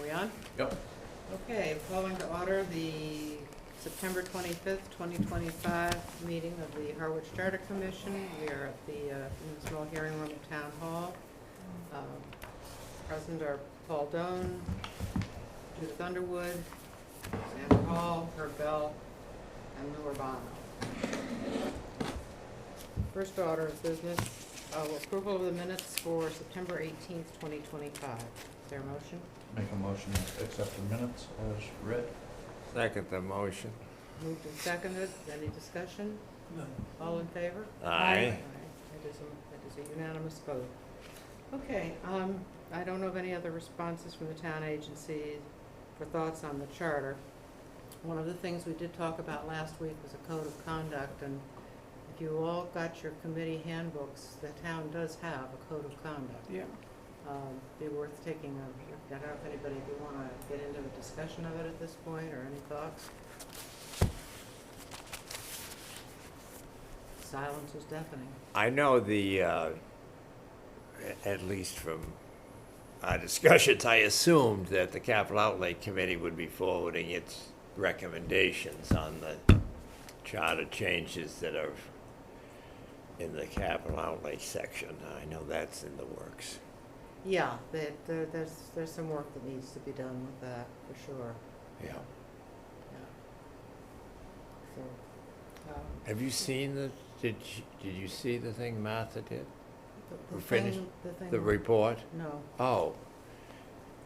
we on? Yep. Okay, calling to order the September 25th, 2025 meeting of the Harwich Charter Commission. We are at the in the small hearing room at Town Hall. Present are Paul Doan, Judith Underwood, Sandra Hall, Herb Bell, and Lou Urbano. First order of business, approval of the minutes for September 18th, 2025. Is there a motion? Make a motion to accept the minutes as read. Second the motion. Moved and seconded. Any discussion? None. All in favor? Aye. It is a unanimous vote. Okay, I don't know of any other responses from the town agency for thoughts on the charter. One of the things we did talk about last week was a code of conduct, and if you all got your committee handbooks, the town does have a code of conduct. Yeah. Be worth taking a, I don't know if anybody, if you want to get into a discussion of it at this point, or any thoughts? Silence is deafening. I know the, at least from our discussions, I assumed that the Capital Outlay Committee would be forwarding its recommendations on the charter changes that are in the capital outlay section. I know that's in the works. Yeah, there's some work that needs to be done with that, for sure. Yeah. Yeah. So, Have you seen the, did you see the thing Martha did? the We finished thing. The report? No. Oh.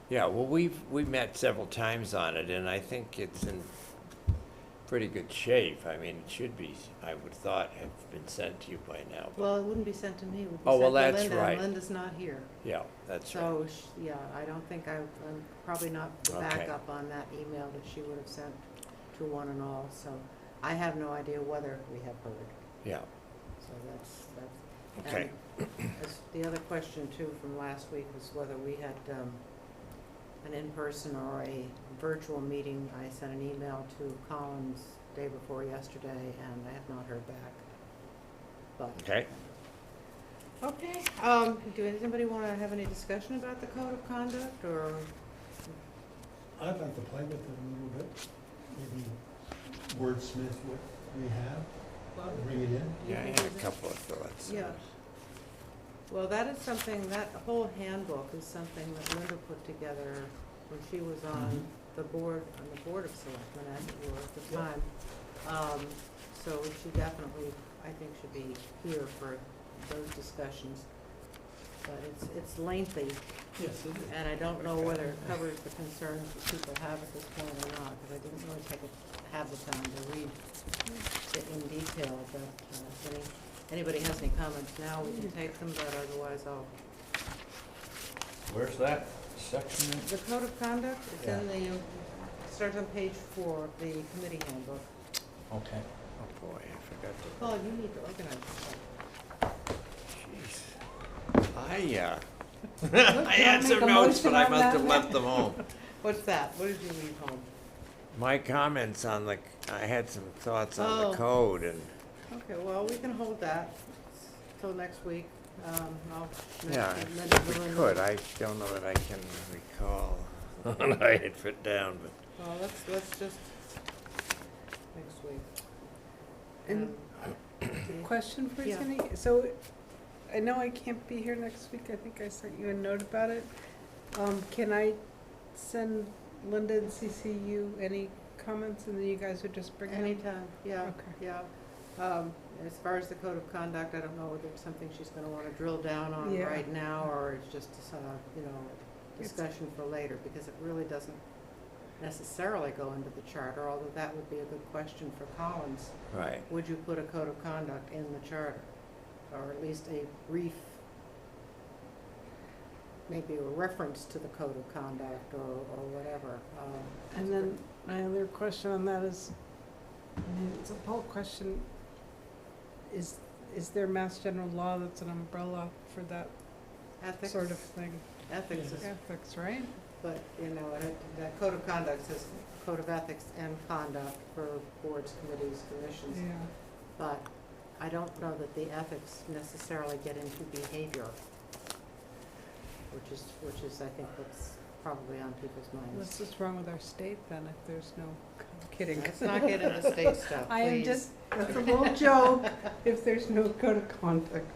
Yeah, well, we met several times on it, and I think it's in pretty good shape. I mean, it should be, I would thought, have been sent to you by now. but- Well, it wouldn't be sent to me. It would be Oh, well, sent to that's Linda, right. and Linda's not here. Yeah, that's right. So, yeah, I don't think I'm probably not the Okay. backup on that email that she would have sent to one and all. So I have no idea whether we have heard. Yeah, So that's. okay. The other question too from last week was whether we had an in-person or a virtual meeting. I sent an email to Collins day before yesterday, and I have not heard back. But Okay. okay, do anybody want to have any discussion about the code of conduct, or? I'd like to play with it a little bit, maybe wordsmith what we have, bring it in. Yeah, I had a couple of thoughts. Yeah. Well, that is something, that whole handbook is something that Linda put together when she was on the board of selectmen, as it were, at the Yep. time. So she definitely, I think, should be here for those discussions. But it's lengthy, Yes, it is. and I don't know whether it covers the concerns that people have at this point or not, because I didn't really have the time to read it in detail. But if anybody has any comments now, we can take them, but otherwise I'll. Where's that section? The code of conduct, it's in the, starts on page 4 of the committee handbook. Okay. Oh, boy, I forgot to. Paul, you need to organize yourself. Jeez. I Can I had some make a notes, but motion I on must that have then? left them home. What's that? What did you leave home? My comments on the, I had some thoughts on Oh. the code, and, Okay, well, we can hold that till next week. I'll. yeah, Linda if we will- could. I don't know that I can recall what I had put down, but. Well, let's just, next week. And Um, Question for you, Yeah. Jenny. So I know I can't be here next week. I think I sent you a note about it. Can I send Linda and CC you any comments, and then you guys would just bring them? Anytime, yeah, Okay. yeah. As far as the code of conduct, I don't know whether it's something she's gonna wanna drill down on Yeah. right now, or it's just discussion for later, because it really doesn't necessarily go into the charter, although that would be a good question for Collins. Right. Would you put a code of conduct in the charter? Or at least a brief, maybe a reference to the code of conduct, or whatever. And then my other question on that is, it's a poll question, is there mass general law that's an umbrella for that Ethics, sort of thing? ethics is, Ethics, right? but, that code of conduct says code of ethics and conduct for boards, committees, commissions. Yeah. But I don't know that the ethics necessarily get into behavior, which is I think what's probably on people's minds. What's just wrong with our state then, if there's no, kidding. Let's not get into state stuff, I am please. just, that's a little joke, if there's no code of conduct.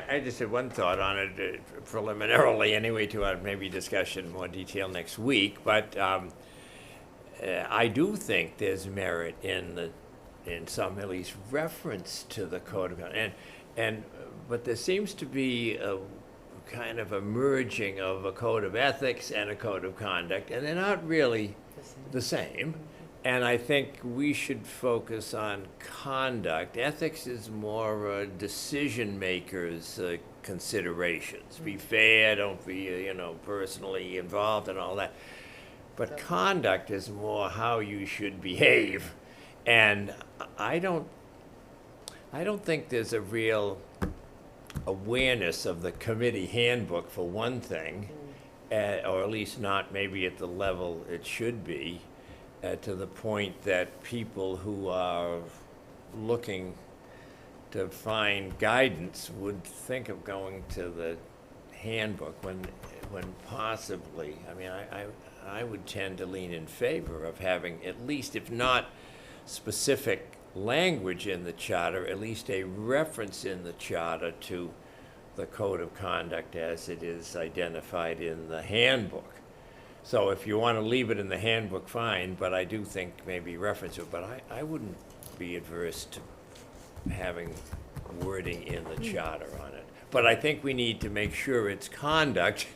I just had one thought on it preliminarily anyway to our maybe discussion in more detail next week, but I do think there's merit in some at least reference to the code of conduct. But there seems to be a kind of a merging of a code of ethics and a code of conduct, and they're not really the same. And I think we should focus on conduct. Ethics is more decision makers' considerations. Be fair, don't be, personally involved and all that. But conduct is more how you should behave. And I don't think there's a real awareness of the committee handbook, for one thing, or at least not maybe at the level it should be. To the point that people who are looking to find guidance would think of going to the handbook when possibly, I mean, I would tend to lean in favor of having at least, if not specific language in the charter, at least a reference in the charter to the code of conduct as it is identified in the handbook. So if you want to leave it in the handbook, fine, but I do think maybe reference it. But I wouldn't be adverse to having wording in the charter on it. But I think we need to make sure it's conduct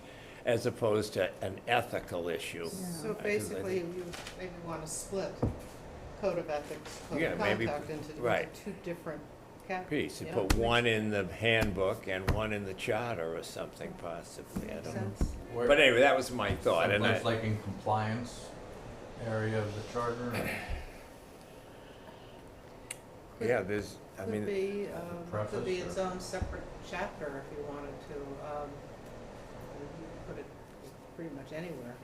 as opposed to an ethical issue. So basically, you maybe want to split code of ethics, code Yeah, of maybe- conduct into right. two different Piece. You yeah, put one in the handbook and one in the charter or something possibly. I Makes don't know. sense. But anyway, that was my thought. And Someplace like in compliance area of the charter? yeah, there's, I Could mean, be, Preface could be its or- own separate chapter if you wanted to. You could put it pretty much anywhere.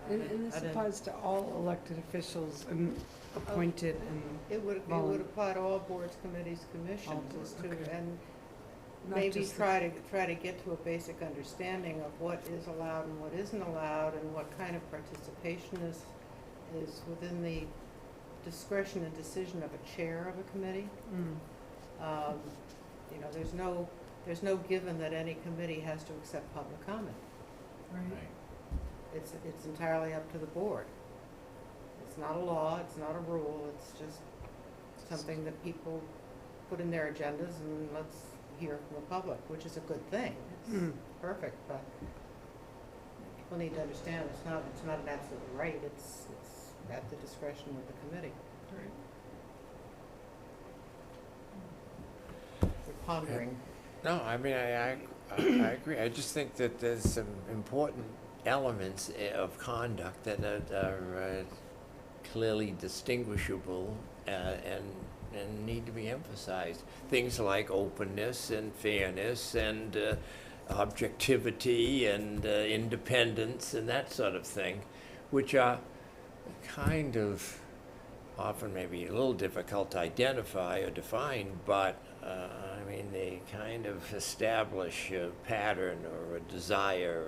And this I didn't- applies to all elected officials and appointed and It would apply to all boards, committees, commissions, as to, okay. and not maybe just the- try to get to a basic understanding of what is allowed and what isn't allowed, and what kind of participation is within the discretion and decision of a chair of a committee. Mm. There's no given that any committee has to accept public comment. Right. It's entirely up to the board. It's not a law, it's not a rule, it's just something that people put in their agendas and let's hear from the public, which is a good thing. It's Mm. perfect, but people need to understand it's not an absolute right, it's at the discretion of the committee. We're pondering. no, I mean, I agree. I just think that there's some important elements of conduct that are clearly distinguishable and need to be emphasized. Things like openness and fairness and objectivity and independence and that sort of thing, which are kind of often maybe a little difficult to identify or define, but I mean, they kind of establish a pattern or a desire.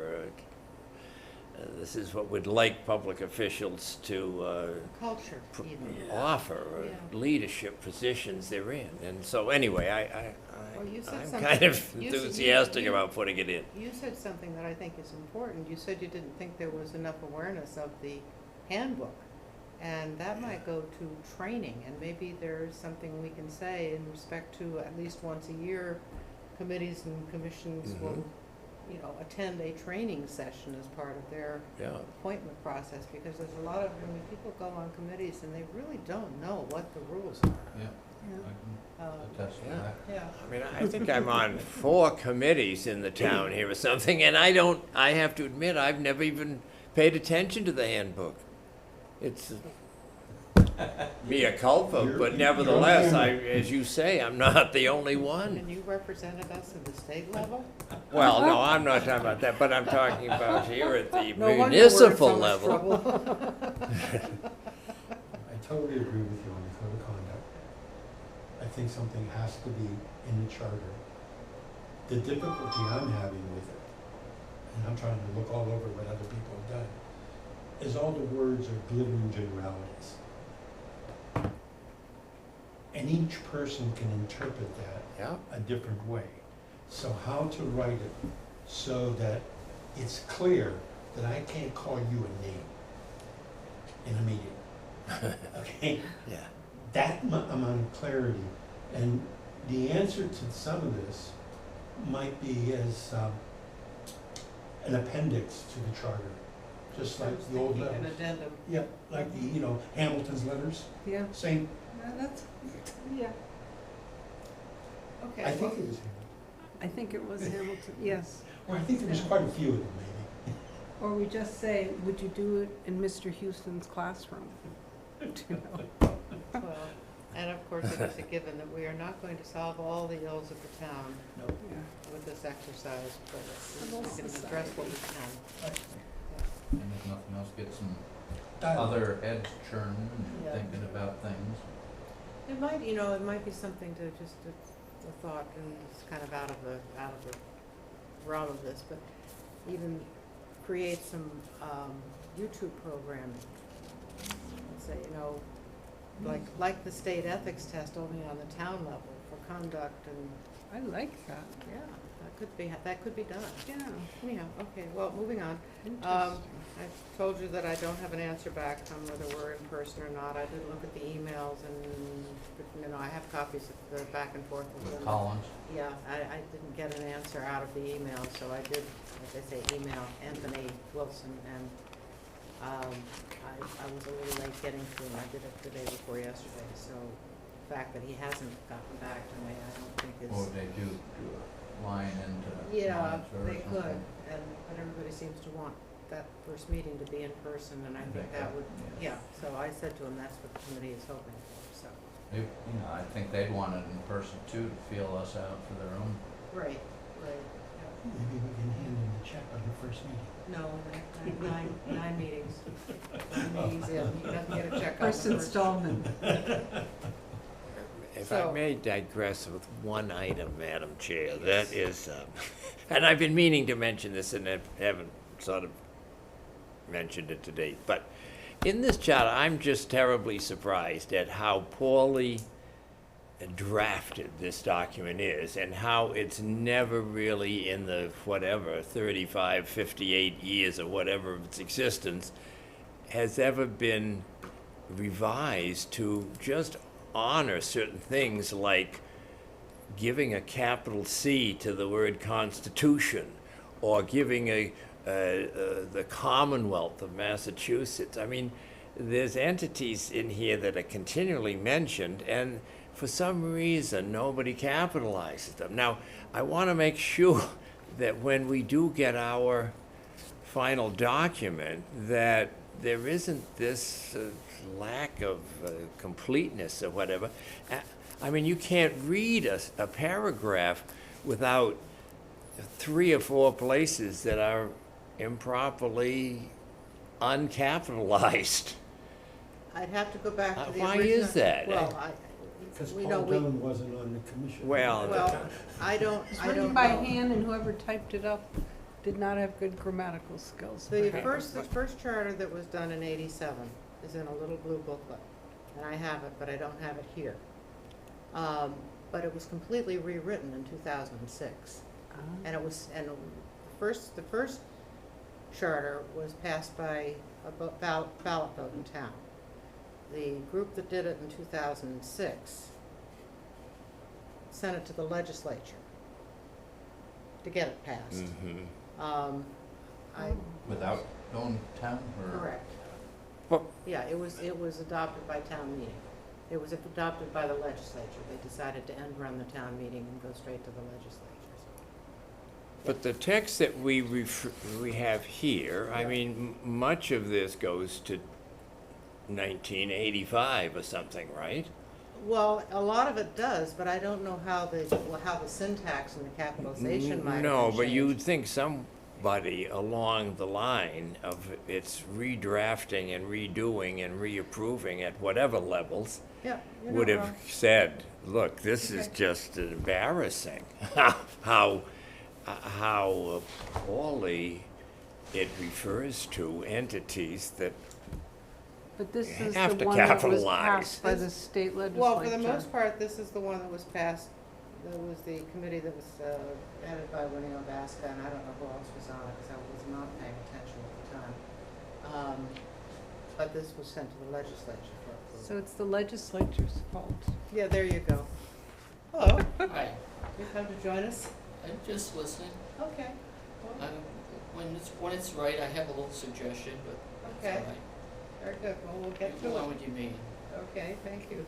Or this is what we'd like public officials to Culture, even. offer, or Yeah. leadership positions they're in. And so anyway, Well, you said I'm something- kind of you said- enthusiastic you- about putting it in. You said something that I think is important. You said you didn't think there was enough awareness of the handbook. And that might go to training, and maybe there's something we can say in respect to at least once a year, committees and commissions will, attend a training session as part of their Yeah. appointment process, because there's a lot of, people go on committees and they really don't know what the rules are. Yeah, I Um, can attest to Yeah. that. Yeah. I mean, I think I'm on 4 committees in the town here or something, and I have to admit, I've never even paid attention to the handbook. It's mea culpa, but nevertheless, as you say, I'm not the only one. And you represented us at the state level? Well, no, I'm not talking about that, but I'm talking about here at the No wonder we're in municipal so much level. trouble. I totally agree with you on the code of conduct. I think something has to be in the charter. The difficulty I'm having with it, and I'm trying to look all over what other people have done, is all the words are glittering generalities. And each person can interpret that Yeah. a different way. So how to write it so that it's clear that I can't call you a name in a meeting, okay? Yeah. That amount of clarity, and the answer to some of this might be as an appendix to the charter, just like the old Thinking letters. An addendum. Yeah, like the, Hamilton's letters, Yeah, same, that's, yeah, Okay. I think well, it was Hamilton, I think it was Hamilton, yes. or I think there was quite a few of them maybe. Or we just say, would you do it in Mr. Houston's classroom? You know? Well, and of course, it is a given that we are not going to solve all the ills of the town No. Yeah. with this exercise, but Civil we can address what we can. And if nothing else, get some Dialogue. other heads churning Yeah. and thinking about things. It might, it might be something to just a thought, and it's kind of out of the realm of this, but even create some YouTube programming. Let's say, like the state ethics test, only on the town level for conduct, and I like that, yeah, that could be done. yeah, Anyhow, okay, well, moving on. interesting. I told you that I don't have an answer back on whether we're in person or not. I did look at the emails and, I have copies of the back and forth with With them. Collins, Yeah, I didn't get an answer out of the email, so I did, as I say, email Anthony Wilson, and I was a little late getting to him. I did it the day before yesterday, so the fact that he hasn't gotten back to me, I don't think is. or they do a line into Yeah, monitor or they could, something. but everybody seems to want that first meeting to be in person, and I think that would, yeah. yeah, so I said to him, that's what the committee is hoping for, so. They, I think they'd want it in person too, to feel us out for their own. Right. Maybe we can hand in the check on the first meeting. No, nine meetings. 9 meetings in, you have to get a check on the First installment. If So- I may digress with one item, Madam Chair, that is, and I've been meaning to mention this and haven't sort of mentioned it to date, but in this charter, I'm just terribly surprised at how poorly drafted this document is and how it's never really in the 35, 58 years or whatever of its existence has ever been revised to just honor certain things like giving a capital C to the word Constitution or giving the Commonwealth of Massachusetts. I mean, there's entities in here that are continually mentioned, and for some reason, nobody capitalizes them. Now, I want to make sure that when we do get our final document, that there isn't this lack of completeness or whatever. I mean, you can't read a paragraph without 3 or 4 places that are improperly uncapitalized. I'd have to go back to the original. Why is that? Well, Because we Paul know we, Dunn wasn't on the commission. Well, I don't It's know. written by hand, and whoever typed it up did not have good grammatical skills. The perhaps. first charter that was done in '87 is in a little blue booklet, and I have it, but I don't have it here. But it was completely rewritten in 2006, Ah. and the first charter was passed by a ballot vote in town. The group that did it in 2006 sent it to the legislature to get it passed. mhm. Without going to town, or? Correct. Well- Yeah, it was adopted by town meeting. It was adopted by the legislature. They decided to end run the town meeting and go straight to the legislature. But the text that we have here, I Yeah. mean, much of this goes to 1985 or something, right? Well, a lot of it does, but I don't know how the syntax and the capitalization might have No, been but you'd changed. think somebody along the line of its redrafting and redoing and reapproving at whatever levels Yeah, you're would not have wrong. said, look, this is Okay. just embarrassing how how poorly it refers to entities that But this is have the to one that was capitalize. passed by the state legislature. Well, for the most part, this is the one that was passed, that was the committee that was headed by Winnie Obaska, and I don't know who else was on it, because I was not paying attention at the time. But this was sent to the legislature for approval. So it's the legislature's fault. Yeah, there you go. Hello, Hi, you come to join us? I'm just listening. Okay. Well, When it's right, I have a little suggestion, but it's Okay. all right. very good, well, we'll get Go to on it. with your meeting. Okay, thank you.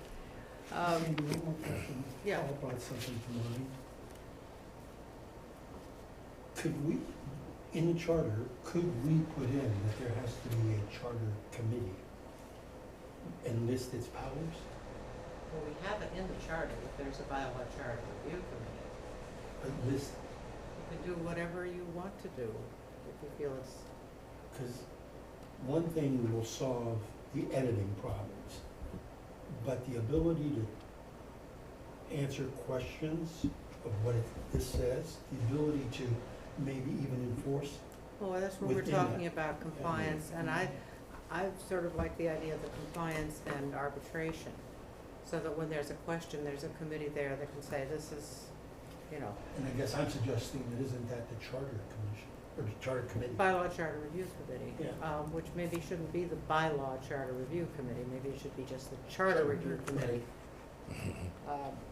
Sandy, one more question. yeah. Paul brought something to mind. Could we, in the charter, could we put in that there has to be a charter committee and list its powers? Well, we have it in the charter, if there's a bylaw charter review committee. But list, You can do whatever you want to do, if you feel it's, because one thing will solve the editing problems, but the ability to answer questions of what this says, the ability to maybe even enforce. well, that's when we're Within talking that. about compliance, and I sort of like the idea of the compliance and arbitration, so that when there's a question, there's a committee there that can say, this is, you know, And I guess I'm suggesting that isn't that the charter commission, or the charter committee? bylaw charter review committee, Yeah. which maybe shouldn't be the bylaw charter review committee, maybe it should be just the charter review committee.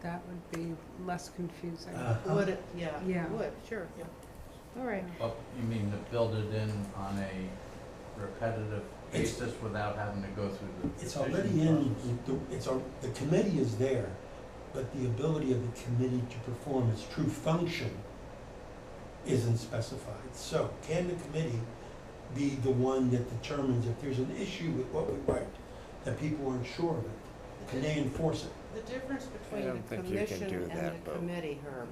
That would be less confusing. Would it, yeah, Yeah. it would, sure. Yeah. All right, Well, you mean to build it in on a repetitive basis without having to go through the It's petition already in, process? the committee is there, but the ability of the committee to perform its true function isn't specified. So can the committee be the one that determines if there's an issue with what we write, that people aren't sure of it? Can they enforce it? the difference between don't the think you can commission do and that, the Bo. committee, Herb.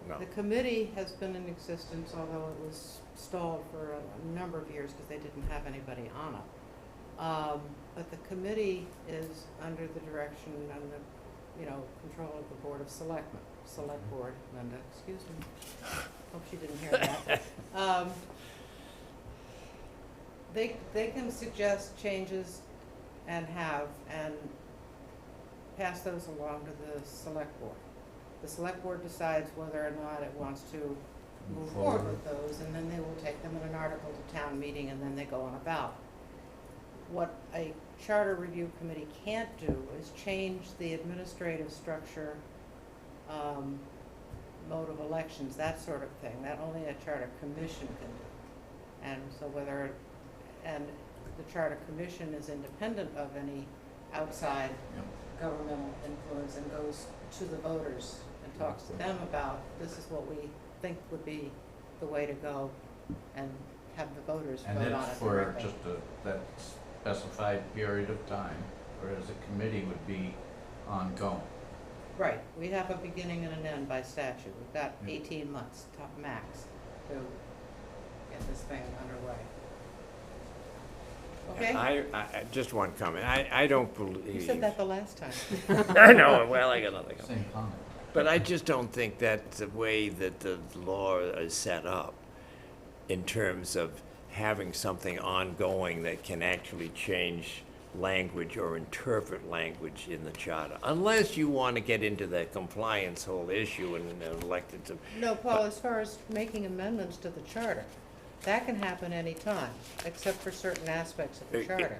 No. The committee has been in existence, although it was stalled for a number of years because they didn't have anybody on it. But the committee is under the direction and the, you know, control of the Board of Selectmen, Select Board, Linda, excuse me. Hope she didn't hear that. They can suggest changes and pass those along to the Select Board. The Select Board decides whether or not it wants to move forward with those, and then they will take them in an article to town meeting, and then they go on a ballot. What a charter review committee can't do is change the administrative structure, mode of elections, that sort of thing. That only a charter commission can do. And so and the charter commission is independent of any outside Yep. governmental influence and goes to the voters and talks to them about, this is what we think would be the way to go, and have the voters And vote on it. it's for directly. just that specified period of time, whereas a committee would be ongoing. Right, we have a beginning and an end by statute. We've got Yeah. 18 months, top max, to get this thing underway. Okay? I just one comment. I don't believe. You said that the last time. I know, well, I got nothing else. Same comment. But I just don't think that's the way that the law is set up in terms of having something ongoing that can actually change language or interpret language in the charter. Unless you want to get into the compliance whole issue and elected to. No, Paul, as far as making amendments to the charter, that can happen any time, except for certain aspects of the charter.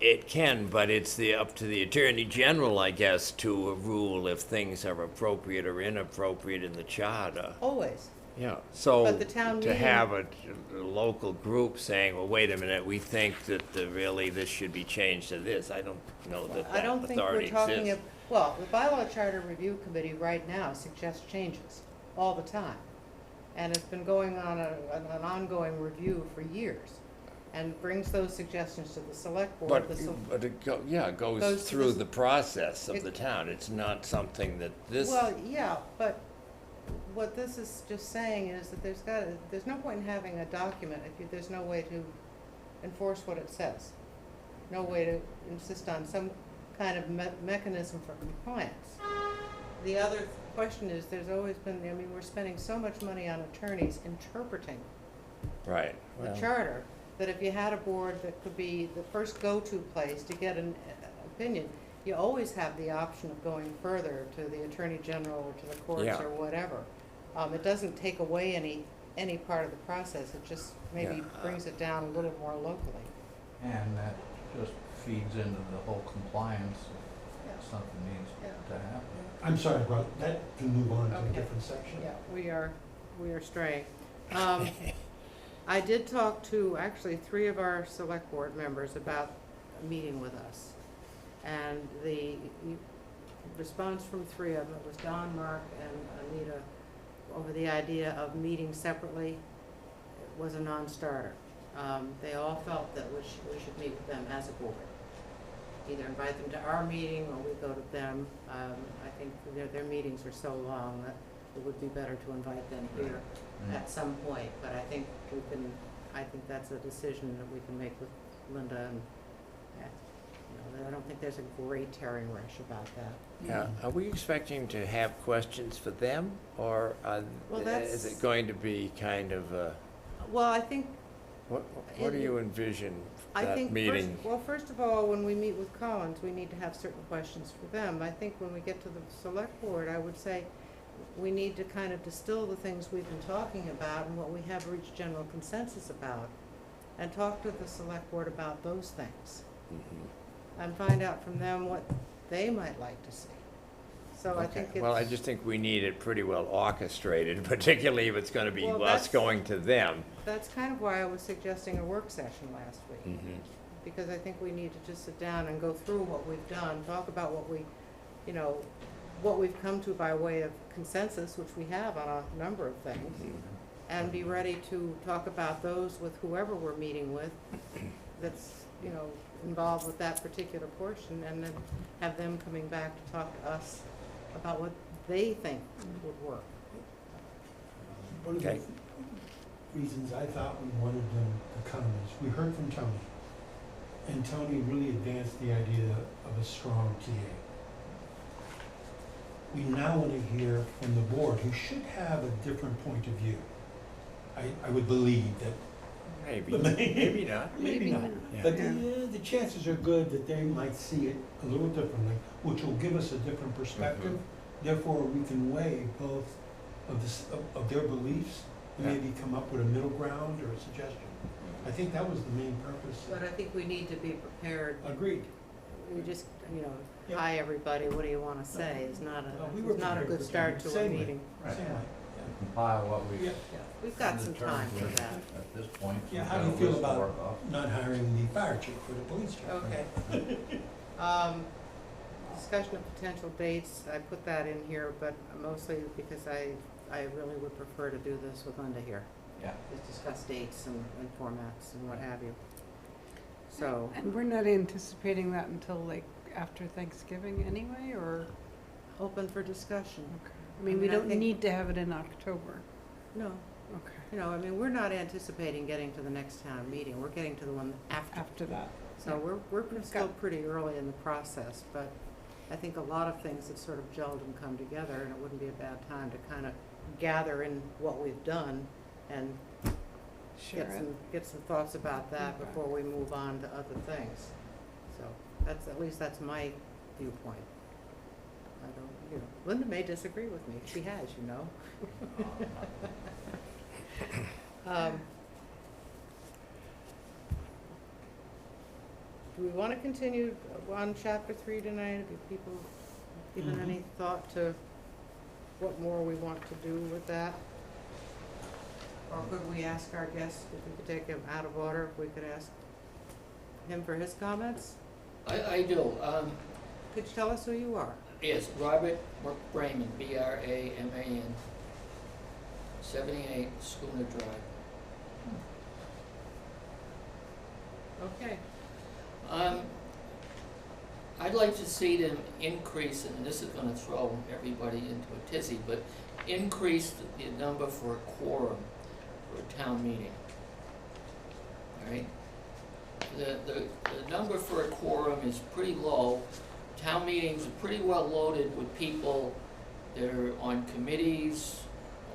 It can, but it's up to the Attorney General, I guess, to rule if things are appropriate or inappropriate in the charter. Always. Yeah, so But the town to meeting- have a local group saying, well, wait a minute, we think that really this should be changed to this, I don't know that I that don't think we're authority talking exists. well, the bylaw charter review committee right now suggests changes all the time. And it's been going on an ongoing review for years, and brings those suggestions to the select board. But it goes Goes to through the- the process of it- the town, it's not something that this. Well, yeah, but what this is just saying is that there's no point in having a document if there's no way to enforce what it says. No way to insist on some kind of mechanism for compliance. The other question is, there's always been, I mean, we're spending so much money on attorneys interpreting Right. the Well, charter, that if you had a board that could be the first go-to place to get an opinion, you always have the option of going further to the Attorney General or to the courts Yeah. or whatever. It doesn't take away any part of the process, it just maybe Yeah. brings it down a little more locally. And that just feeds into the whole compliance Yeah. if something needs Yeah. to happen. I'm sorry, Rob, that can move on to a Okay. different section. Yeah, we are straying. I did talk to actually 3 of our select board members about a meeting with us. And the response from 3 of them, it was Don, Mark, and Anita, over the idea of meeting separately, was a non-starter. They all felt that we should meet with them as a board. Either invite them to our meeting or we go to them. I think their meetings are so long that it would be better to invite them here at some point, but I think I think that's a decision that we can make with Linda, and, I don't think there's a great tearing rush about that. yeah. Are we expecting to have questions for them, or Well, is that's- it going to be kind of Well, I think, what do you envision I that think, meeting? first of all, when we meet with Collins, we need to have certain questions for them. I think when we get to the select board, I would say we need to kind of distill the things we've been talking about and what we have reached general consensus about, and talk to the select board about those things, Mhm. and find out from them what they might like to see. So I Okay. think it's. Well, I just think we need it pretty well orchestrated, particularly if it's gonna be Well, us that's- going to them. That's kind of why I was suggesting a work session last week, Mhm. because I think we need to just sit down and go through what we've done, talk about what what we've come to by way of consensus, which we have on a number of things, Mhm. and be ready to talk about those with whoever we're meeting with that's, involved with that particular portion, and then have them coming back to talk to us about what they think would work. One of the Okay. reasons I thought we wanted them to come is, we heard from Tony, and Tony really advanced the idea of a strong TA. We now want to hear from the board, who should have a different point of view. I would believe that. Maybe, But maybe not. Maybe not, Yeah. but the chances are good that they might see it a little differently, which will give us a different perspective. Therefore, we can weigh both of their beliefs, and Yeah. maybe come up with a middle ground or a suggestion. I think that was the main purpose. But I think we need to be prepared. Agreed. We just, Yeah. hi, everybody, what do you want to say, is not No, we were a prepared good with start that. to a Same way. meeting. Right. Same way, Compile what we. Yeah. We've got some time for that. At this point. Yeah, we've how got do you a feel list to about work off. not hiring the fire chief or the police chief? Okay. Discussion of potential dates, I put that in here, but mostly because I really would prefer to do this with Linda here. Yeah. Just discuss dates and formats and what have you. So, And we're not anticipating that until like after Thanksgiving anyway, or? open for discussion. Okay. I mean, we I don't think- need to have it in October. No, Okay. we're not anticipating getting to the next town meeting, we're getting to the one after. After that. So we're still pretty early in the process, but I think a lot of things have sort of gelled and come together, and it wouldn't be a bad time to kind of gather in what we've done and Share it. get some thoughts about that Feedback. before we move on to other things. So at least that's my viewpoint. I don't, Linda may disagree with me, she has, Do we want to continue on chapter 3 tonight? Have people given any thought to what more we want to do with that? Or could we ask our guest, if we could take him out of order, if we could ask him for his comments? I do. Could you tell us who you are? Yes, Robert Braman, B-R-A-M-A-N, 78 Schooner Drive. Okay. I'd like to see them increase, and this is gonna throw everybody into a tizzy, but increase the number for a quorum for a town meeting. All right? The number for a quorum is pretty low. Town meetings are pretty well loaded with people that are on committees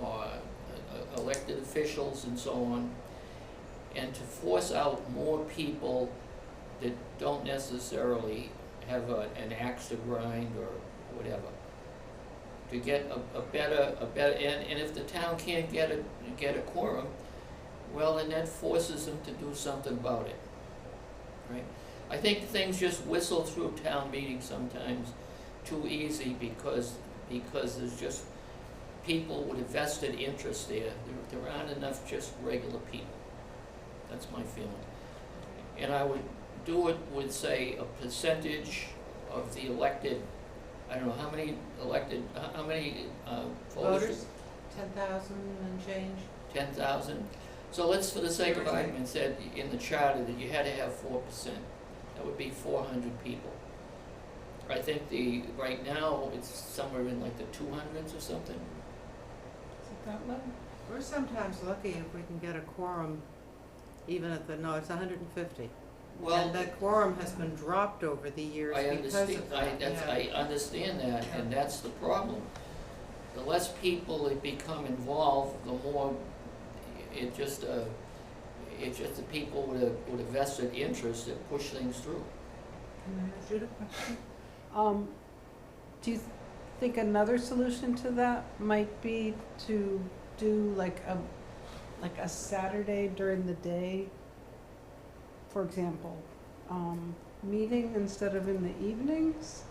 or elected officials and so on, and to force out more people that don't necessarily have an axe to grind or whatever. To get a better, and if the town can't get a quorum, well, then that forces them to do something about it, right? I think things just whistle through town meetings sometimes too easy because there's just people with a vested interest there. There aren't enough just regular people. That's my feeling. And I would do it with, say, a percentage of the elected, I don't know, how many elected, how many voters? 10,000 and change. 10,000. So let's, for the sake of argument, said in the charter that you had to have 4%. That would be 400 people. I think right now, it's somewhere in like the 200s or something. Is it that low? We're sometimes lucky if we can get a quorum, even at no, it's 150. Well, And that quorum has been dropped over the years I because understand, of that. Yeah. I understand that, and that's the problem. The less people that become involved, the more it's just the people with a vested interest that push things through. Can I ask you a question? Do you think another solution to that might be to do like a Saturday during the day, for example, meeting instead of in the evenings?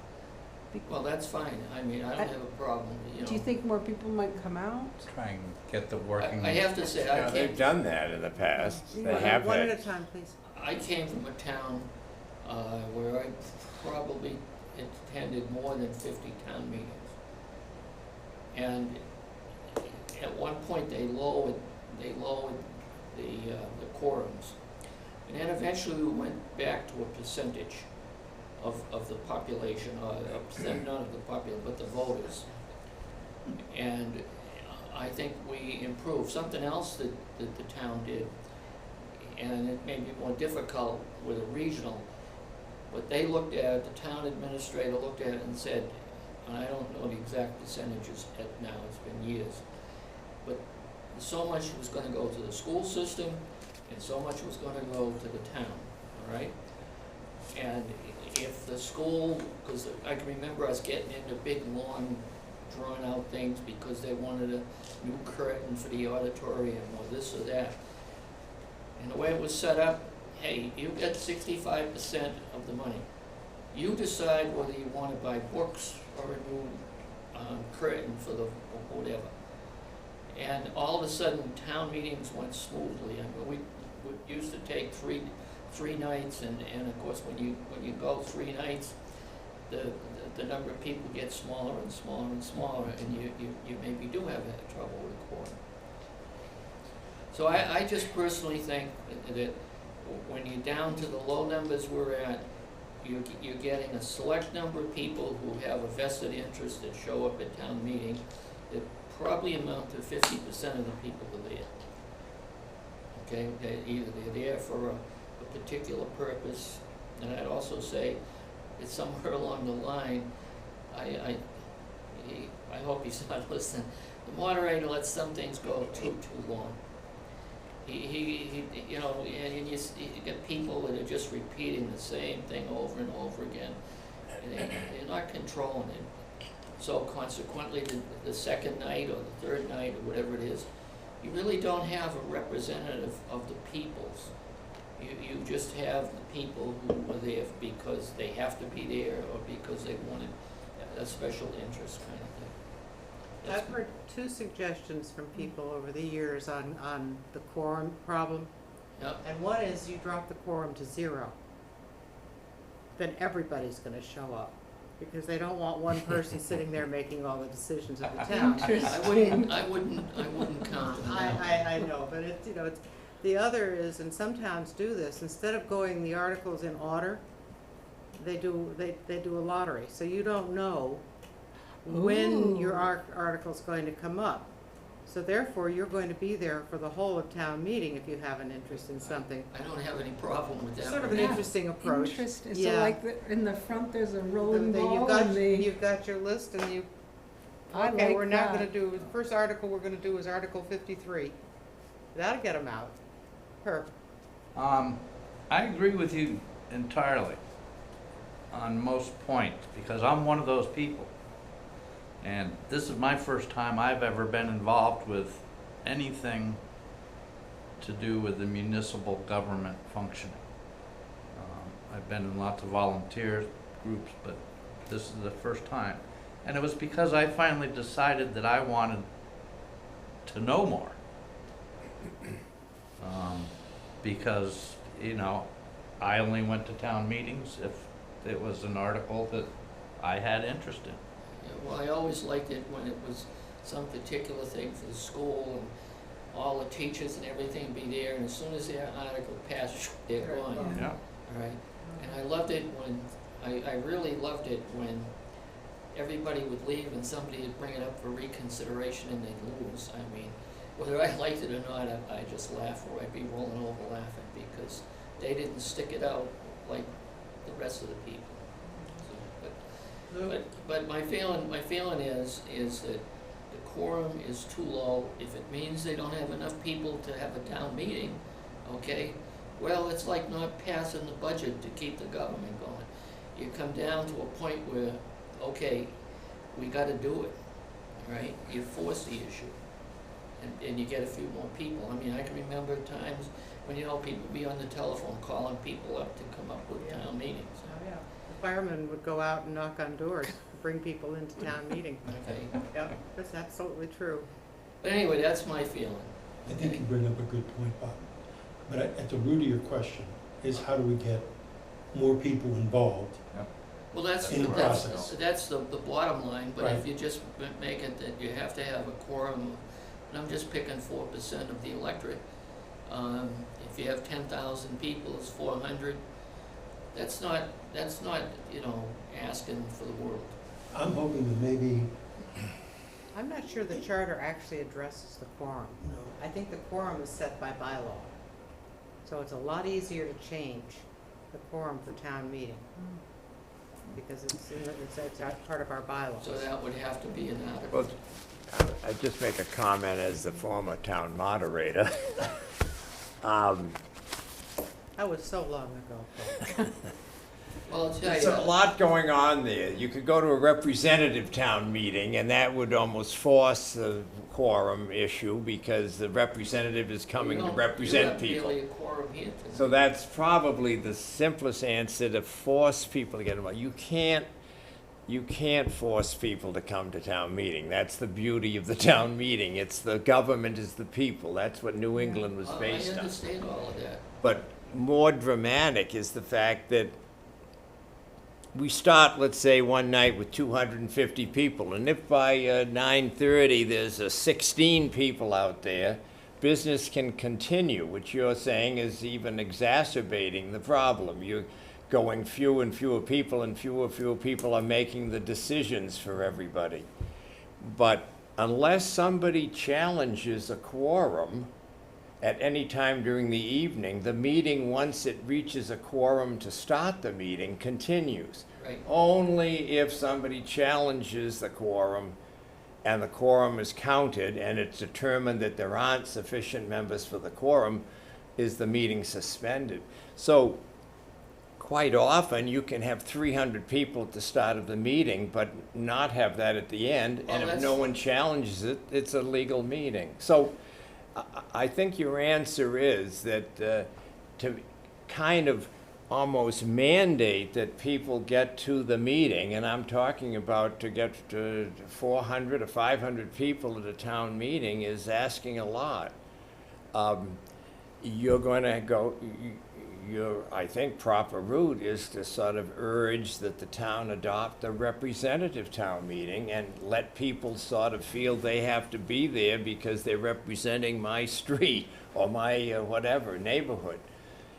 Well, that's fine. I mean, I don't have a problem, you know. Do you think more people might come out? Try and get the working. I have to say, I They've came, done that in the past. They have One at had. a time, please. I came from a town where I probably attended more than 50 town meetings. And at one point, they lowered the quorums. And then eventually we went back to a percentage of the population, or a percent, not of the population, but the voters. And I think we improved. Something else that the town did, and it may be more difficult with a regional, but they looked at it, the town administrator looked at it and said, and I don't know the exact percentages now, it's been years, but so much was gonna go to the school system, and so much was gonna go to the town, all right? And if the school, because I can remember us getting into big, long, drawn-out things because they wanted a new curtain for the auditorium or this or that. And the way it was set up, hey, you get 65% of the money. You decide whether you want to buy books or a new curtain for the whatever. And all of a sudden, town meetings went smoothly. I mean, we used to take three nights, and of course, when you go 3 nights, the number of people gets smaller and smaller and smaller, and you maybe do have trouble with a quorum. So I just personally think that when you're down to the low numbers we're at, you're getting a select number of people who have a vested interest that show up at town meeting that probably amount to 50% of the people who are there. Okay, either they're there for a particular purpose, and I'd also say that somewhere along the line, I hope he's not listening. The moderator lets some things go too long. He you know, and you get people that are just repeating the same thing over and over again, and they're not controlling it. So consequently, the second night or the third night or whatever it is, you really don't have a representative of the peoples. You just have the people who are there because they have to be there or because they wanted a special interest kind of thing. I've heard 2 suggestions from people over the years on the quorum problem. Yep. And one is you drop the quorum to 0. Then everybody's gonna show up, because they don't want one person sitting there making all the decisions of the town. I wouldn't count on that. I know, but it's, you know, it's, the other is, and some towns do this, instead of going the articles in order, they do a lottery, so you don't know when your article's going to come up. So therefore, you're going to be there for the whole of town meeting if you have an interest in something. I don't have any problem with that. Sort of an interesting approach. Interesting. So Yeah. like in the front, there's a rolling ball, You've and got your list, and you I Okay, like we're now gonna that. do, the first article we're gonna do is Article 53. That'll get them out. Herb? I agree with you entirely on most points, because I'm one of those people. And this is my first time I've ever been involved with anything to do with the municipal government functioning. I've been in lots of volunteer groups, but this is the first time. And it was because I finally decided that I wanted to know more. Because, you know, I only went to town meetings if it was an article that I had interest in. Yeah, well, I always liked it when it was some particular thing for the school and all the teachers and everything be there, and as soon as their article passed, they're gone. Yeah. All right, and I loved it when, I really loved it when everybody would leave and somebody would bring it up for reconsideration and they'd lose. I mean, whether I liked it or not, I just laugh, or I'd be rolling over laughing, because they didn't stick it out like the rest of the people. So, but my feeling is that the quorum is too low. If it means they don't have enough people to have a town meeting, okay, well, it's like not passing the budget to keep the government going. You come down to a point where, okay, we gotta do it, right? You force the issue, and you get a few more people. I mean, I can remember times when, you know, people would be on the telephone calling people up to come up with town meetings. Oh, yeah. The firemen would go out and knock on doors, bring people into town meeting. Okay, Yeah, that's absolutely true. but anyway, that's my feeling. I think you bring up a good point, Bob. But at the root of your question is, how do we get more people involved? Well, that's In the process. that's the bottom line, but if Right. you just make it that you have to have a quorum, and I'm just picking 4% of the electorate, if you have 10,000 people, it's 400. That's not, you know, asking for the world. I'm hoping that maybe, I'm not sure the charter actually addresses the quorum. you know, I think the quorum is set by bylaw. So it's a lot easier to change the quorum for town meeting, because it's part of our bylaws. So that would have to be an article. Well, I just make a comment as the former town moderator. That was so long ago. Well, I'll tell There's you, a lot going on there. You could go to a representative town meeting, and that would almost force the quorum issue, because the representative is coming to represent people. You have really a quorum here tonight. So that's probably the simplest answer, to force people to get involved. You can't force people to come to town meeting. That's the beauty of the town meeting. It's the government is the people. That's what New England was based I on. understand all of that. But more dramatic is the fact that we start, let's say, one night with 250 people, and if by 9:30 there's 16 people out there, business can continue, which you're saying is even exacerbating the problem. You're going fewer and fewer people, and fewer people are making the decisions for everybody. But unless somebody challenges a quorum at any time during the evening, the meeting, once it reaches a quorum to start the meeting, continues. Right. Only if somebody challenges the quorum and the quorum is counted and it's determined that there aren't sufficient members for the quorum is the meeting suspended. So quite often you can have 300 people at the start of the meeting but not have that at the end, Well, and if that's- no one challenges it, it's a legal meeting. So I think your answer is that to kind of almost mandate that people get to the meeting, and I'm talking about to get to 400 or 500 people at a town meeting, is asking a lot. You're going to go, your, I think, proper route is to sort of urge that the town adopt a representative town meeting and let people sort of feel they have to be there because they're representing my street or my whatever neighborhood.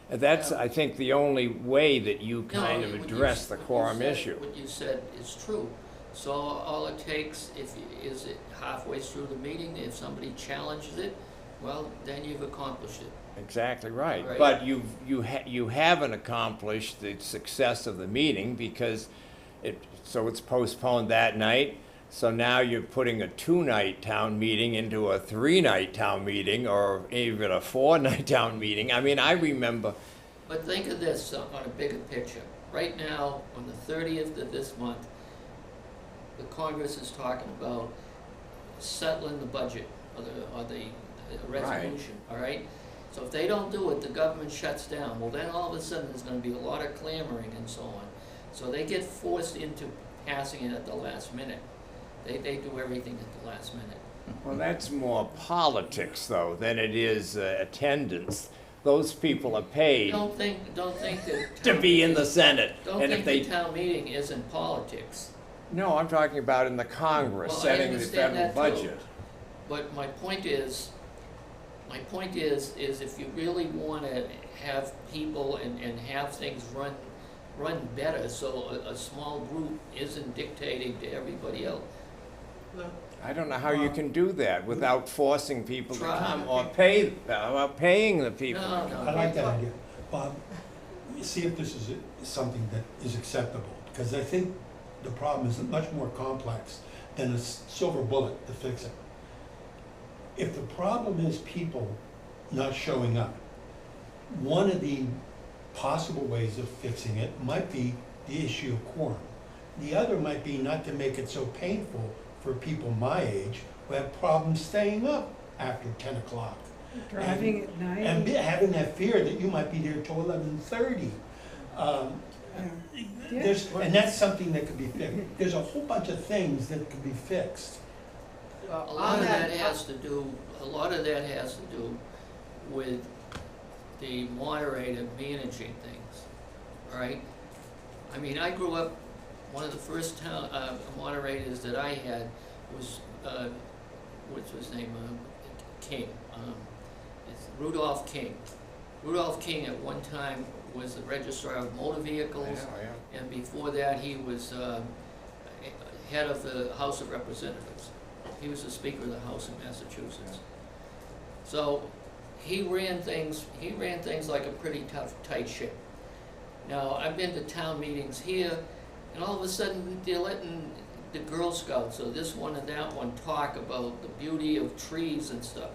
That's, Yeah. I think, the only way that you No, kind of what you address the what you quorum said- issue. What you said is true. So all it takes, is it halfway through the meeting, if somebody challenges it, well, then you've accomplished it. Exactly right. Right. But you haven't accomplished the success of the meeting because so it's postponed that night. So now you're putting a 2-night town meeting into a 3-night town meeting, or even a 4-night town meeting. I mean, I remember, But think of this on a bigger picture. Right now, on the 30th of this month, the Congress is talking about settling the budget or the resolution, all right? So if they don't do it, the government shuts down. Well, then all of a sudden, there's gonna be a lot of clamoring and so on. So they get forced into passing it at the last minute. They do everything at the last minute. well, that's more politics, though, than it is attendance. Those people are paid Don't think that. to be in the Senate. Don't And think if they, the town meeting isn't politics. no, I'm talking about in the Congress, Well, I setting the understand federal that too. budget. But my point is if you really wanna have people and have things run better, so a small group isn't dictating to everybody else. I don't know how you can do that without forcing people to Try. come, or paying the people. No, I like that idea. Bob, see if this is something that is acceptable, because I think the problem is much more complex than a silver bullet to fix it. If the problem is people not showing up, one of the possible ways of fixing it might be the issue of quorum. The other might be not to make it so painful for people my age who have problems staying up after 10 o'clock. Driving at night. And having that fear that you might be there till 11:30. And that's something that could be fixed. There's a whole bunch of things that could be fixed. A lot of that has to do with the moderator managing things, all right? I mean, I grew up, one of the first town, moderators that I had was, what's his name, King, it's Rudolph King. Rudolph King at one time was the registrar of motor vehicles, Yeah. and before that, he was, head of the House of Representatives. He was the Speaker of the House in Massachusetts. So, he ran things like a pretty tough, tight ship. Now, I've been to town meetings here, and all of a sudden, they're letting the Girl Scouts, or this one and that one, talk about the beauty of trees and stuff.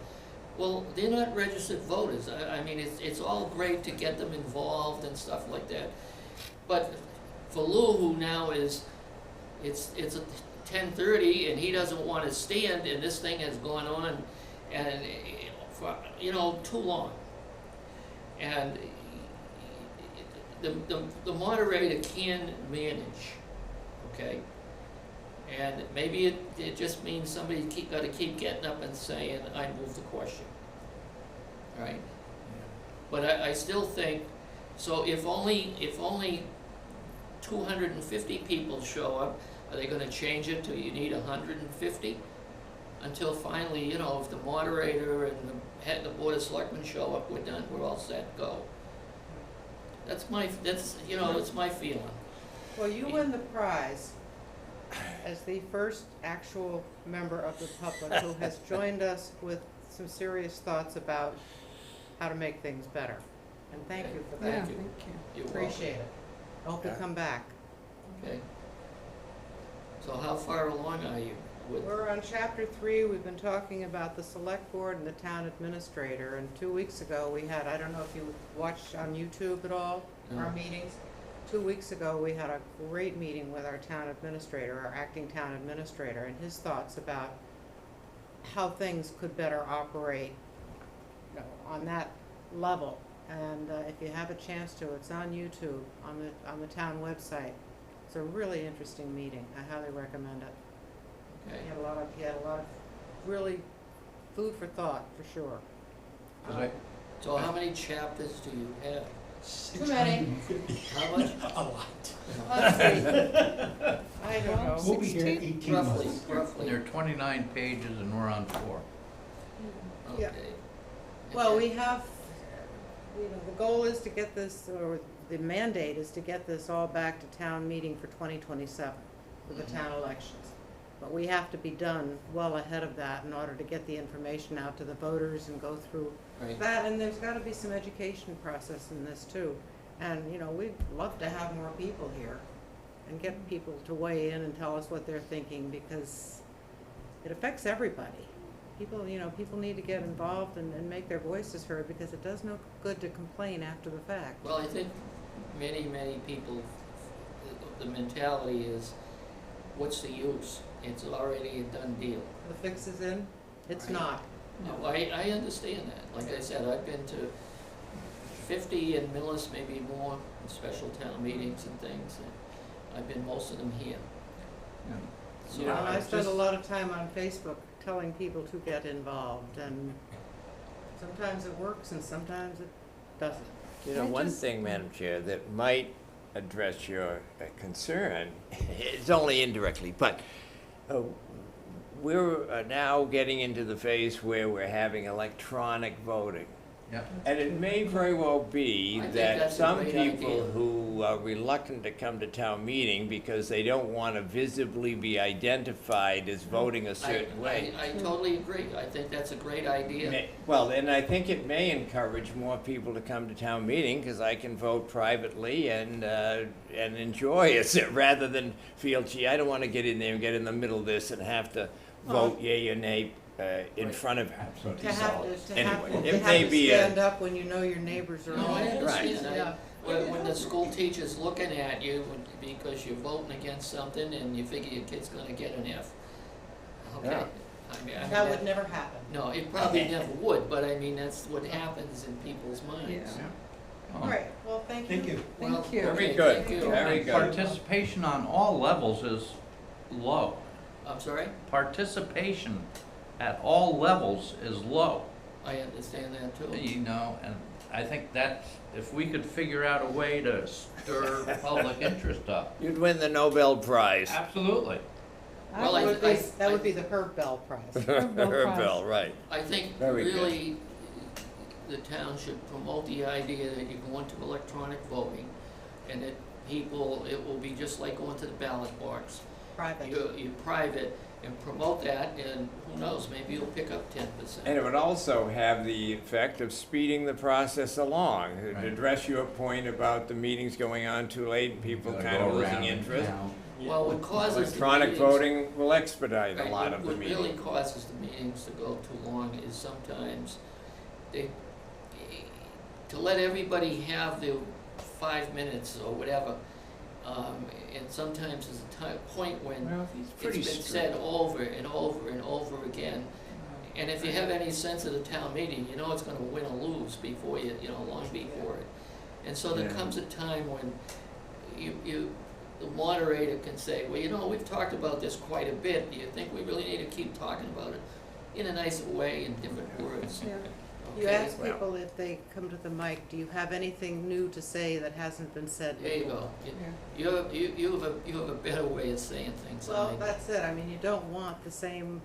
Well, they're not registered voters. I mean, it's all great to get them involved and stuff like that. But for Lou, who now it's 10:30, and he doesn't want to stand, and this thing has gone on, and for, too long. And the moderator can manage, okay? And maybe it just means somebody's gotta keep getting up and saying, I move the question, all right? But I still think, so if only 250 people show up, are they gonna change it to you need 150? Until finally, if the moderator and the Board of Selectmen show up, we're done, we're all set, go. That's my feeling. Well, you win the prize as the first actual member of the public who has joined us with some serious thoughts about how to make things better. And thank you for Yeah, that. thank you. You're welcome. Appreciate it. I hope you come back. Okay. So how far along are you with? We're on chapter 3. We've been talking about the select board and the town administrator. And 2 weeks ago, we had, I don't know if you watched on YouTube at all, our No. meetings. 2 weeks ago, we had a great meeting with our town administrator, our acting town administrator, and his thoughts about how things could better operate, on that level. And if you have a chance to, it's on YouTube, on the town website. It's a really interesting meeting. I highly recommend it. Okay. He had a lot of really food for thought, for sure. 'Cause I- So how many chapters do you have? Too many. 650. How much? A lot. Let's see. I don't know. We'll be here 16? 18 Roughly, months. roughly. There are 29 pages and we're on 4. Yeah. Okay. Well, Okay. we have, the goal is to get this, or the mandate is to get this all back to town meeting for 2027 with the town elections. But we have to be done well ahead of that in order to get the information out to the voters and go through Right. that. And there's gotta be some education process in this too. And, we'd love to have more people here. and get people to weigh in and tell us what they're thinking, because it affects everybody. People, you know, people need to get involved and make their voices heard, because it does no good to complain after the fact. Well, I think many people, the mentality is, what's the use? It's already a done deal. The fix is in? It's Right. not. No, I understand that. Like I said, I've been to 50 in Millis, maybe more, special town meetings and things, and I've been most of them here. So, You know, I it's spend a just- lot of time on Facebook telling people to get involved, and sometimes it works and sometimes it doesn't. You know, one thing, Madam Chair, that might address your concern, it's only indirectly, but we're now getting into the phase where we're having electronic voting. Yep. And it may very well be I think that that's a some great people idea. who are reluctant to come to town meeting because they don't want to visibly be identified as voting a certain way. I totally agree. I think that's a great idea. Well, and I think it may encourage more people to come to town meeting, because I can vote privately and enjoy it, rather than feel, gee, I don't want to get in there and get in the middle of this and have to vote yea or nay in Right. front of To have to, Anyway, to it have may to be a- stand up when you know your neighbors are No, on I it. understand. Yeah. When the school teacher's looking at you because you're voting against something and you figure your kid's gonna get an F. Okay. Yeah. I mean, That would never happen. no, it probably never would, but I mean, that's what happens in people's minds. Yeah. All right, well, thank you. Thank you. Well, Thank you. Very okay, good, thank you. very And good. participation on all levels is low. I'm sorry? Participation at all levels is low, I understand that too. you know, and I think that's, if we could figure out a way to stir public interest up. You'd win the Nobel Prize. Absolutely. Well, That would be, that would I- be the Herb Bell Prize. Herb Bell, right. I think Very good. really the town should promote the idea that you go into electronic voting and that people, it will be just like going to the ballot box. Private. You're private and promote that, and who knows, maybe you'll pick up 10%. And it would also have the effect of speeding the process along. To Right. address your point about the meetings going on too late and people kind of losing interest, Well, what causes the electronic meetings- voting will expedite a Right, lot of the What really meetings. causes the meetings to go too long is sometimes they, to let everybody have their 5 minutes or whatever, and sometimes there's a point when Well, he's pretty it's been strict. said over and over and over again. And if you have any sense of the town meeting, you know it's gonna win or lose before you know, long before it. And so there Yeah. comes a time when the moderator can say, well, you know, we've talked about this quite a bit, do you think we really need to keep talking about it in a nicer way, in different words? Yeah. You Okay? ask people if they come to the mic, do you have anything new to say that hasn't been said There you before? go. Yeah. You have a better way of saying things than I Well, do. that's it, I mean, you don't want the same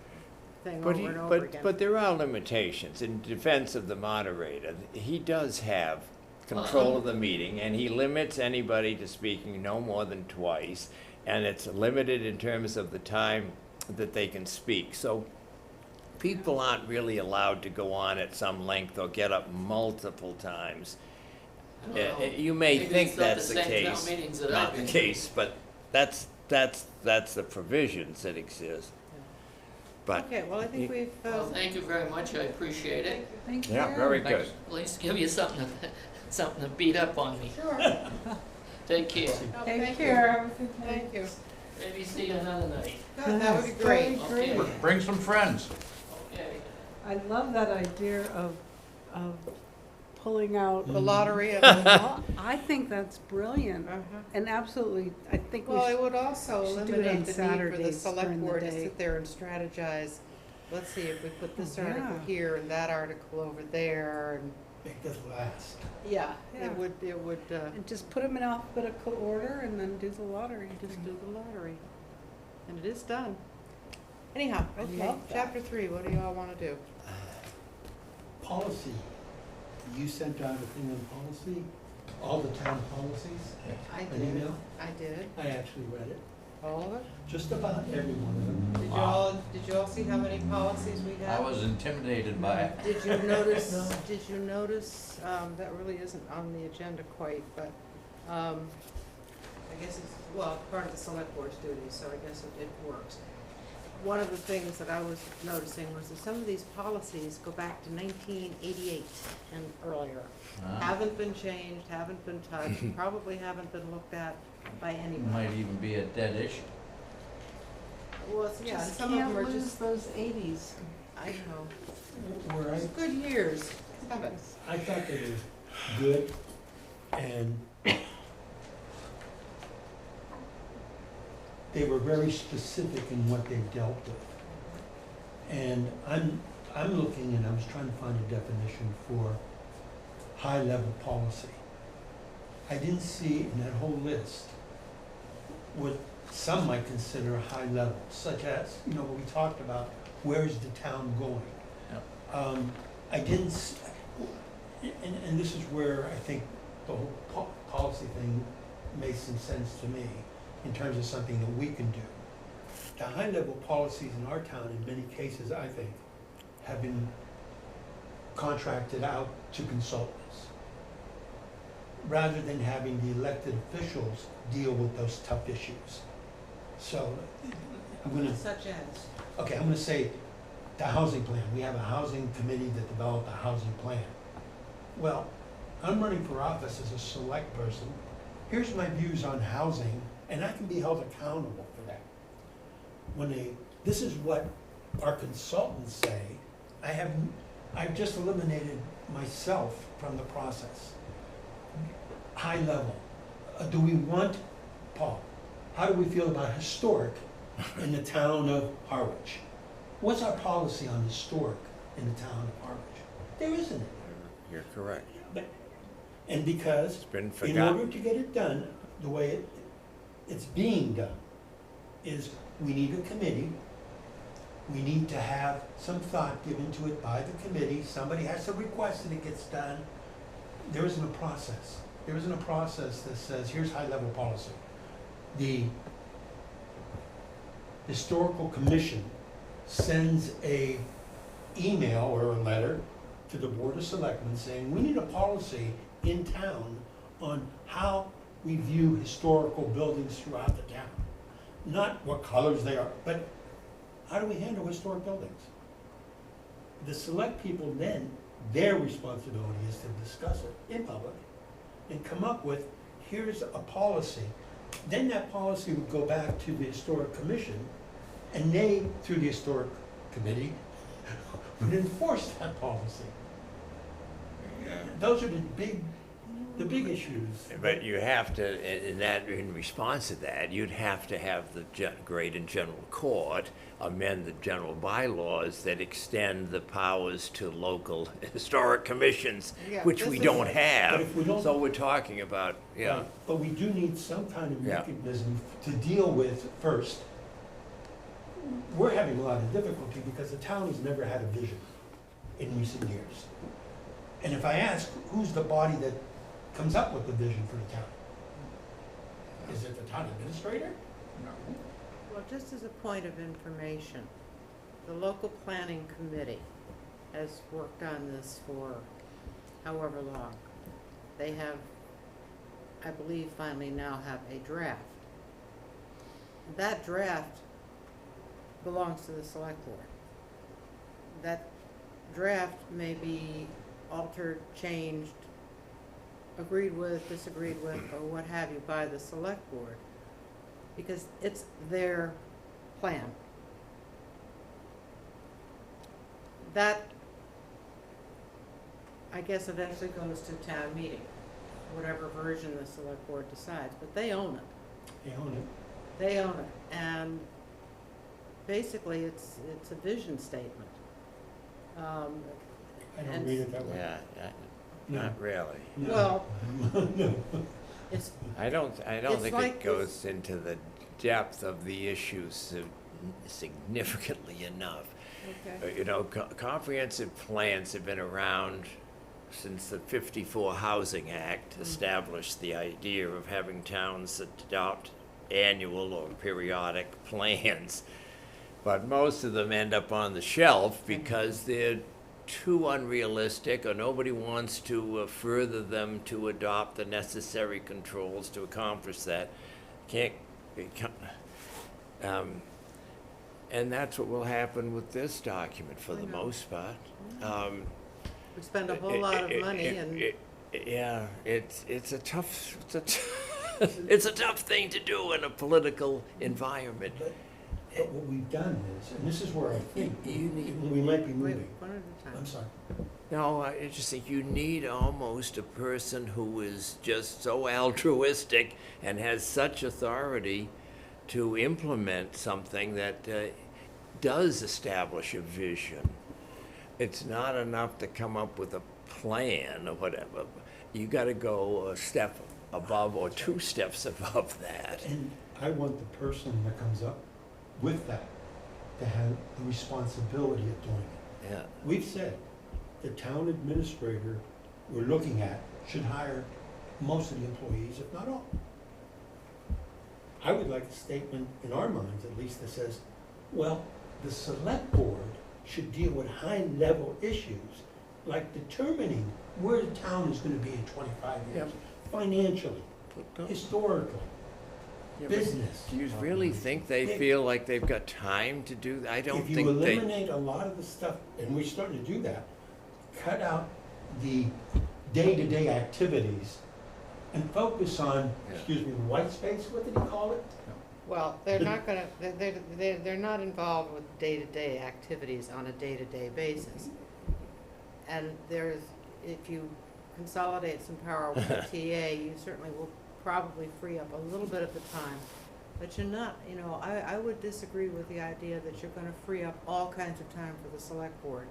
thing But over he, and over again. but there are limitations. In defense of the moderator, he does have control of the meeting, and he limits anybody to speaking no more than twice, and it's limited in terms of the time that they can speak. So people aren't really allowed to go on at some length or get up multiple times. I don't know. You may Maybe think it's not that's the same town case, meetings that not I've the been to. case, but that's the provisions that exist. But, Okay, well, I think we've, Well, thank you very much, I appreciate it. Thank you. yeah, very good. Thanks. At least give you something to beat up on me. sure. Take care. No, Take thank you. care. Have a good night. Thank you. Maybe see you another night. That would be great. Okay. Bring some friends. Okay. I love that idea of pulling out. The lottery of, Well, I think that's brilliant, uh-huh. and absolutely, I think we Well, it should. would also should do it on eliminate the need for the Saturdays select during the board to day. sit there and strategize. Let's see if we put this Oh, article yeah. here and that article over there, and, Make this last. yeah, Yeah. it would, And just put them in alphabetical order and then do the lottery. just do the lottery. And it is done. Anyhow, I okay, love that. chapter 3, what do you all wanna do? Policy. You sent out a thing on policy, all the town policies. I An did, email? I did, I actually read it, all of it. just about every one of them. Did you all see how many policies we I have? was intimidated by it. Did you notice, No. that really isn't on the agenda quite, but, I guess it's, well, part of the select board's duties, so I guess it works. One of the things that I was noticing was that some of these policies go back to 1988 and earlier. Haven't been changed, haven't been touched, probably haven't been looked at by It anybody. might even be a dead issue. Well, it's- yeah, and Just some of them can't are lose just, those 80s. I know, Where it's good years. Heavens. I thought they were good, and they were very specific in what they dealt with. And I'm looking, and I was trying to find a definition for high-level policy. I didn't see in that whole list what some might consider high level, such as, what we talked about, where is the town going? I didn't, and this is where I think the whole policy thing makes some sense to me, in terms of something that we can do. The high-level policies in our town, in many cases, I think, have been contracted out to consultants, rather than having the elected officials deal with those tough issues. So, I'm gonna Such as, I'm gonna say the housing plan. We have a housing committee that developed a housing plan. Well, I'm running for office as a select person. Here's my views on housing, and I can be held accountable for that. This is what our consultants say, I've just eliminated myself from the process. High level, do we want, Paul, how do we feel about historic in the town of Harwich? What's our policy on historic in the town of Harwich? There isn't it. You're correct. And because, It's been in forgotten. order to get it done, the way it's being done, is we need a committee, we need to have some thought given to it by the committee, somebody has to request that it gets done. There isn't a process. There isn't a process that says, here's high-level policy. The historical commission sends a email or a letter to the Board of Selectmen saying, we need a policy in town on how we view historical buildings throughout the town. Not what colors they are, but how do we handle historic buildings? The select people then, their responsibility is to discuss it in public and come up with, here's a policy. Then that policy would go back to the historic commission, and they, through the historic committee, would enforce that policy. Those are the big issues. But you have to, in response to that, you'd have to have the grade and general court amend the general bylaws that extend the powers to local historic commissions, Yeah, which this we is- don't But have. if we don't- So we're talking about, yeah. But we do need some kind of Yeah. mechanism to deal with first. We're having a lot of difficulty because the town has never had a vision in recent years. And if I ask, who's the body that comes up with the vision for the town? Is it the town administrator? well, just as a point of information, the local planning committee has worked on this for however long. They have, I believe, finally now have a draft. That draft belongs to the select board. That draft may be altered, changed, agreed with, disagreed with, or what have you by the select board, because it's their plan. That, I guess, eventually goes to town meeting, whatever version the select board decides, but they own it. They own it. They own it, and basically, it's a vision statement. I don't And- read it that way. Yeah, No. not really. No. Well, No. it's, I don't It's think like it goes into the depth of the issues significantly enough. okay. Comprehensive plans have been around since the '54 Housing Act established the idea of having towns adopt annual or periodic plans. But most of them end up on the shelf because they're too unrealistic, or nobody wants to further them to adopt the necessary controls to accomplish that. can't, and that's what will happen with this document for I the know. most part. We spend a whole lot of money and Yeah, it's a tough, it's a tough thing to do in a political environment. But what we've done is, and this is where I think You need- we might be wait, moving. one at a time. I'm sorry. No, I just think you need almost a person who is just so altruistic and has such authority to implement something that does establish a vision. It's not enough to come up with a plan or whatever. You gotta go a step above or two steps above that. And I want the person that comes up with that to have the responsibility of doing it. Yeah. We've said the town administrator we're looking at should hire most of the employees, if not all. I would like a statement in our minds, at least, that says, well, the select board should deal with high-level issues, like determining where the town is gonna be in 25 years, financially, historically, Yeah, but business. do you really think they feel like they've got time to do that? I don't If you think they. eliminate a lot of the stuff, and we're starting to do that, cut out the day-to-day activities and focus on, Yeah. excuse me, white space, what did he call it? Well, they're not gonna, they're not involved with day-to-day activities on a day-to-day basis. And there's, if you consolidate some power with the TA, you certainly will probably free up a little bit of the time. But you're not, you know, I would disagree with the idea that you're gonna free up all kinds of time for the select board,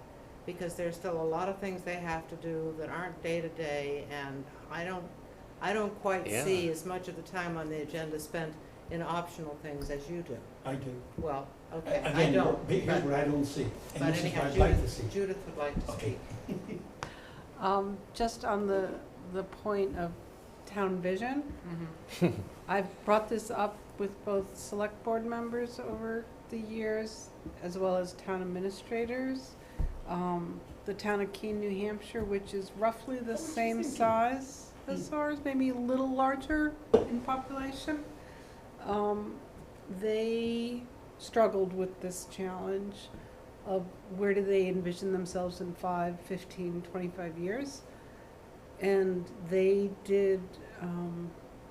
because there's still a lot of things they have to do that aren't day-to-day, and I don't quite Yeah. see as much of the time on the agenda spent in optional things as you do. I do. Well, okay, I Again, don't, here's but, what I don't see, and but this is anyhow, what I'd like to see. Judith would like to Okay. speak. Just on the point of town vision, Mhm. I've brought this up with both select board members over the years, as well as town administrators. The town of Keene, New Hampshire, which is roughly the same size as ours, maybe a little larger in population. They struggled with this challenge of where do they envision themselves in 5, 15, 25 years. And they did,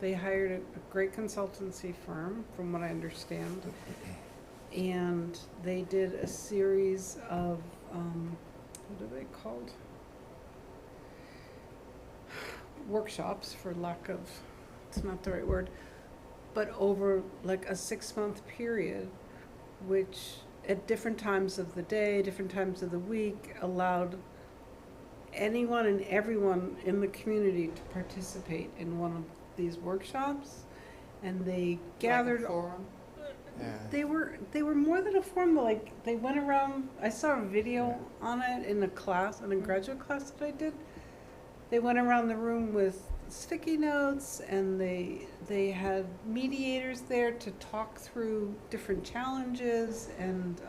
they hired a great consultancy firm, from what I understand. And they did a series of, what are they called? Workshops, for lack of, it's not the right word, but over like a 6-month period, which at different times of the day, different times of the week, allowed anyone and everyone in the community to participate in one of these workshops. And they gathered. Like a forum? They were more than a forum, like, they went around, I saw a video on it in a class, in a graduate class that I did. They went around the room with sticky notes, and they had mediators there to talk through different challenges, and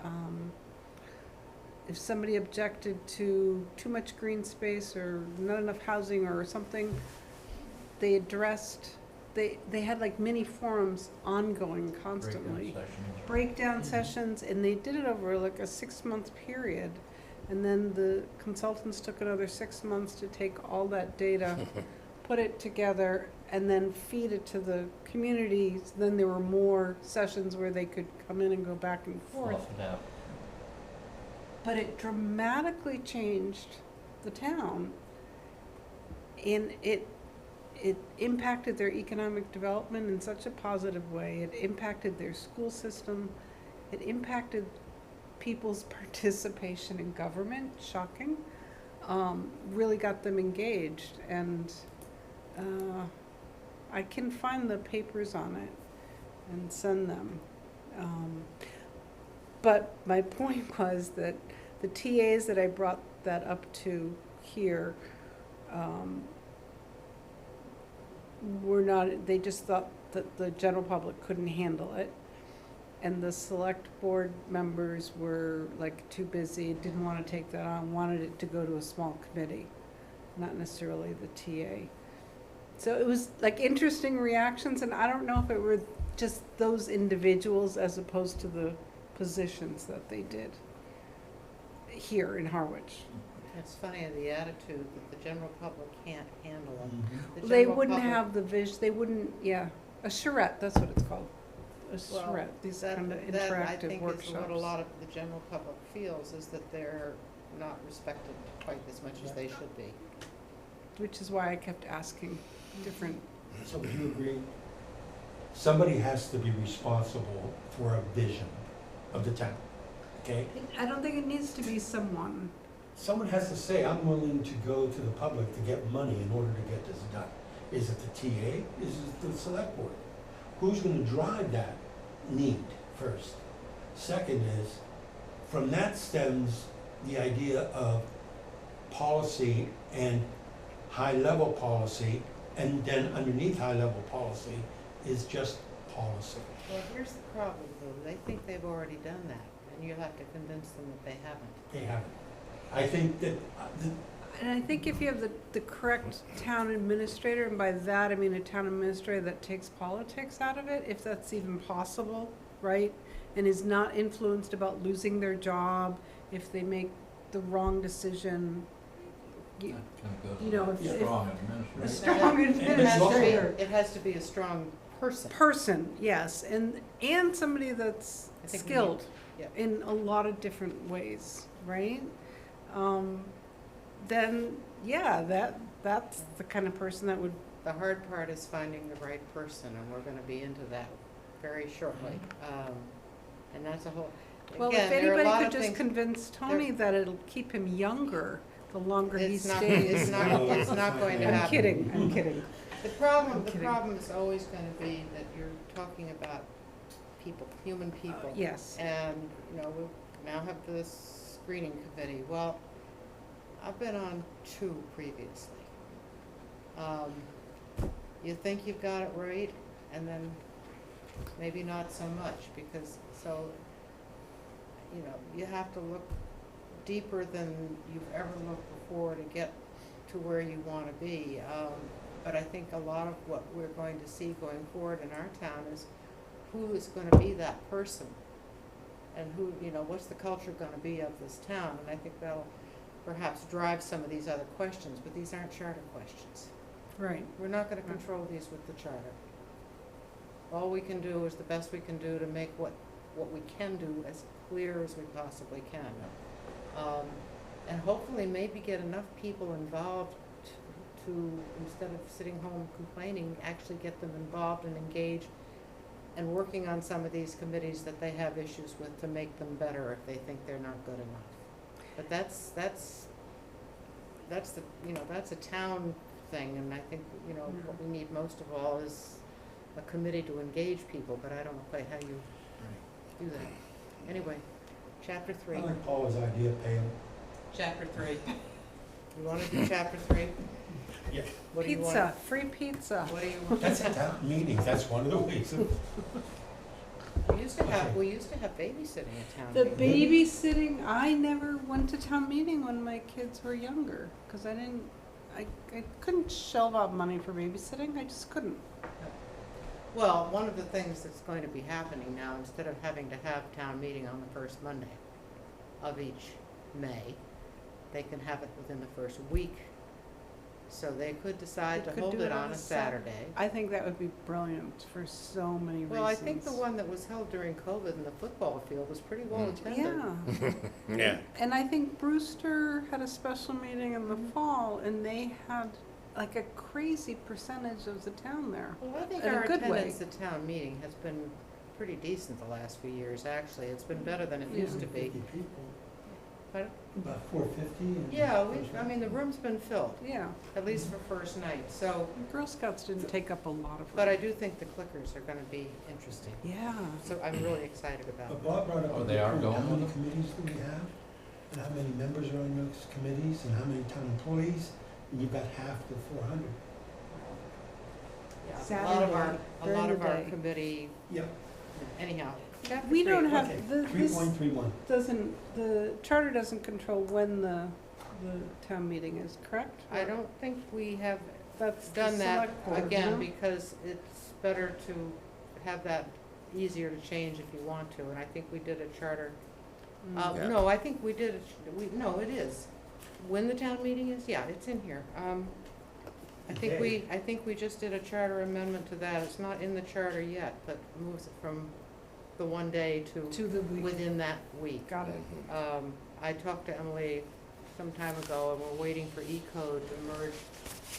if somebody objected to too much green space or not enough housing or something, they addressed, they had like mini forums ongoing constantly. Breakdown sessions, and they did it over like a 6-month period. And then the consultants took another 6 months to take all that data, put it together, and then feed it to the communities. Then there were more sessions where they could come in and go back and forth. Fluff it out. But it dramatically changed the town. And it impacted their economic development in such a positive way. It impacted their school system. It impacted people's participation in government, shocking. Really got them engaged. And I can find the papers on it and send them. But my point was that the TAs that I brought that up to here were not, they just thought that the general public couldn't handle it. And the select board members were like too busy, didn't want to take that on, wanted it to go to a small committee, not necessarily the TA. So it was like interesting reactions, and I don't know if it were just those individuals as opposed to the positions that they did here in Harwich. It's funny, the attitude that the general public can't handle them. Mhm. The They general wouldn't public- have the they wouldn't, yeah, a charrette, that's what it's called. A Well, charrette, these that- kind of That, I interactive think, workshops. is what a lot of the general public feels, is that they're not respected quite as much as they should be. Which is why I kept asking different, So would you agree? Somebody has to be responsible for a vision of the town, okay? I don't think it needs to be someone. Someone has to say, I'm willing to go to the public to get money in order to get this done. Is it the TA? Is it the select board? Who's gonna drive that need first? Second is, from that stems the idea of policy and high-level policy, and then underneath high-level policy is just policy. Well, here's the problem, though, they think they've already done that, and you have to convince them that they haven't. They haven't. I think that, And I think if you have the correct town administrator, and by that I mean a town administrator that takes politics out of it, if that's even possible, right? And is not influenced about losing their job if they make the wrong decision. You know, if, Yeah. if Strong a administration. strong And it's administrator. It has to be a strong person. Person, yes, and somebody that's I think we need- skilled yeah. in a lot of different ways, right? Then, yeah, that's the kind of person that would, The hard part is finding the right person, and we're gonna be into that very shortly. And that's a whole, well, if again, there are a anybody lot could of just things. convince Tony that it'll keep him younger the longer he It's not, stays. it's not going to I'm happen. kidding, I'm kidding. The I'm problem kidding. is always gonna be that you're talking about people, human people. Yes, And, you know, we now have this screening committee. Well, I've been on 2 previously. You think you've got it right, and then maybe not so much, because, so, you know, you have to look deeper than you've ever looked before to get to where you wanna be. But I think a lot of what we're going to see going forward in our town is who is gonna be that person? And who, you know, what's the culture gonna be of this town? And I think that'll perhaps drive some of these other questions, but these aren't charter questions. right. We're not gonna control these with the charter. All we can do is the best we can do to make what we can do as clear as we possibly can. And hopefully maybe get enough people involved to, instead of sitting home complaining, actually get them involved and engaged and working on some of these committees that they have issues with to make them better if they think they're not good enough. But that's the, you know, that's a town thing, and I think, you know, what we need most of all is a committee to engage people, but I don't know quite how you do that. Anyway, chapter 3. I like Paula's idea, Pam. Chapter 3. You wanna do chapter 3? Yeah. What do you want? Pizza, free pizza. What do you want? That's a town meeting, that's one of the ways. We used to have babysitting at town The meeting. babysitting, I never went to town meeting when my kids were younger, cause I couldn't shell out money for babysitting, I just couldn't. Well, one of the things that's going to be happening now, instead of having to have town meeting on the first Monday of each May, they can have it within the first week. So they could decide They to could hold do it on a Saturday. I think that would be brilliant for so many reasons. Well, I think the one that was held during COVID in the football field was pretty well attended. Yeah, Yeah. and I think Brewster had a special meeting in the fall, and they had like a crazy percentage of the town there. Well, I think In a our good way. attendance at town meeting has been pretty decent the last few years, actually. It's been better than it used to be. 50 people. Pardon? About 450 and. Yeah, I mean, the room's been filled, Yeah, at least for first night, so, the Girl Scouts didn't take up a lot of room. but I do think the clickers are gonna be interesting. Yeah, So I'm really excited about But it. Bob brought up Oh, a they good are point, going how many with it? committees do we have? And how many members are on those committees, and how many town employees, and you've got half the 400. Yeah, Saturday, a during lot the of our day. committee, Yep. anyhow. chapter we 3. don't Okay, have, this 3131. the charter doesn't control when the town meeting is, correct? I don't think we have That's the done that select board, again, no? because it's better to have that easier to change if you want to, and I think we did a charter. Yeah. No, I think we did, no, it is. When the town meeting is, yeah, it's in here. I think we just did a charter amendment to that. It's not in the charter yet, but moves it from the one day To the week. within that week. Got it. I talked to Emily some time ago, and we're waiting for E-code to merge,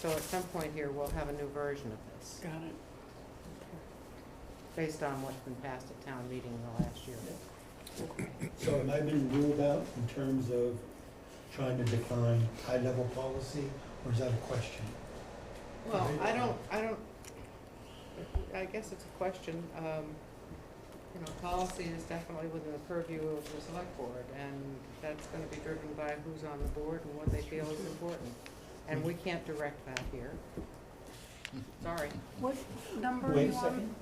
so at some point here, we'll have a new version of this, Got it. based on what's been passed at town meeting in the last year. So have I been ruled out in terms of trying to define high-level policy, or is that a question? Well, I guess it's a question. You know, policy is definitely within the purview of the select board, and that's gonna be driven by who's on the board and what they feel is important. And we can't direct that here. Sorry, What number are Wait you a on? second,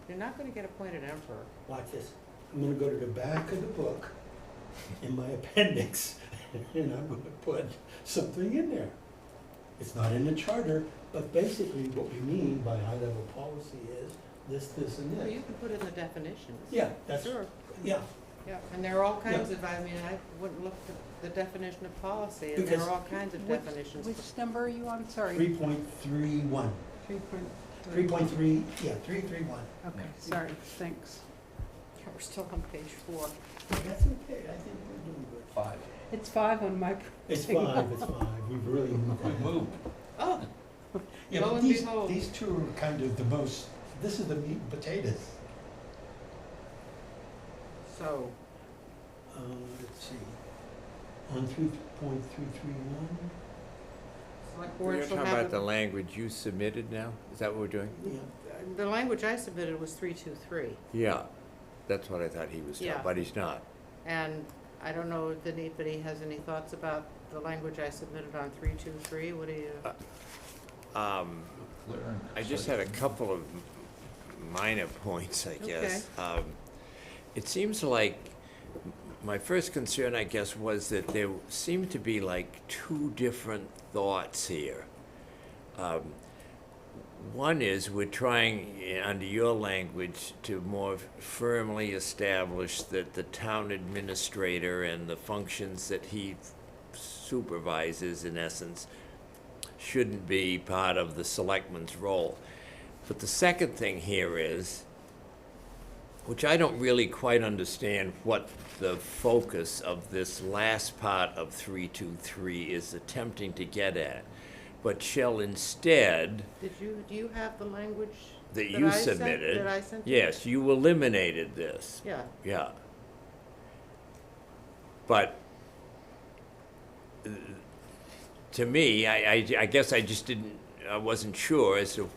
you're not gonna get appointed emperor. watch this. I'm gonna go to the back of the book in my appendix, and I'm gonna put something in there. It's not in the charter, but basically what we mean by high-level policy is this, and Well, this. you can put it in the definitions. Yeah, that's, Sure, yeah, yeah, and there are all kinds of, I mean, I wouldn't look at the definition of policy, and there Because- are all kinds of definitions. Which number are you on? Sorry. 3.31. 3.3. 3.3, yeah, 331. Okay, sorry, thanks. Yeah, we're still on page 4. That's okay, I think we're doing good. 5. It's 5 on my. It's 5, we've really moved We on. moved. Oh, Yeah, Lo but and these, behold. these two are kind of the most, this is the meat and potatoes. so, Let's see, on 3.331, select We're board shall talking have about the language you submitted now? Is that what we're doing? yeah, the language I submitted was 323, Yeah, that's what I thought he was Yeah. talking, but he's not. and I don't know if anybody has any thoughts about the language I submitted on 323, what do you? I just had a couple of minor points, I guess. It seems like, my first concern, I guess, was that there seemed to be like two different thoughts here. One is we're trying, under your language, to more firmly establish that the town administrator and the functions that he supervises, in essence, shouldn't be part of the selectman's role. But the second thing here is, which I don't really quite understand what the focus of this last part of 323 is attempting to get at, but shall instead, Do you have the language that you I sent- submitted. that I sent you? Yes, you eliminated this. Yeah, Yeah. But to me, I guess I just I wasn't sure as to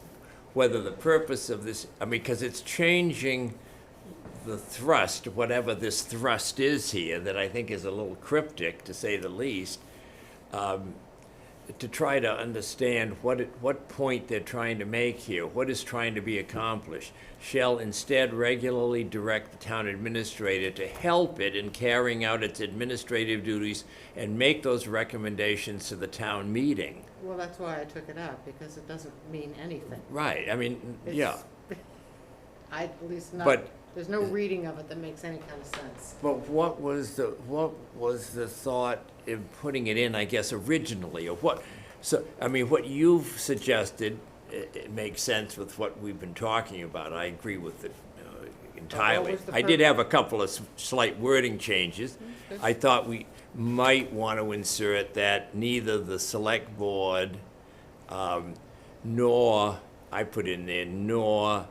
whether the purpose of this, I mean, because it's changing the thrust, whatever this thrust is here, that I think is a little cryptic, to say the least, to try to understand what point they're trying to make here, what is trying to be accomplished. Shall instead regularly direct the town administrator to help it in carrying out its administrative duties and make those recommendations to the town meeting. well, that's why I took it out, because it doesn't mean anything. Right, I mean, yeah. It's- at least not, But- there's no reading of it that makes any kind of sense. But what was the thought in putting it in, I guess, originally, or what? So, I mean, what you've suggested, it makes sense with what we've been talking about. I agree with it entirely. was the I did pur- have a couple of slight wording changes. Good. I thought we might want to insert that neither the select board, nor, I put in there, nor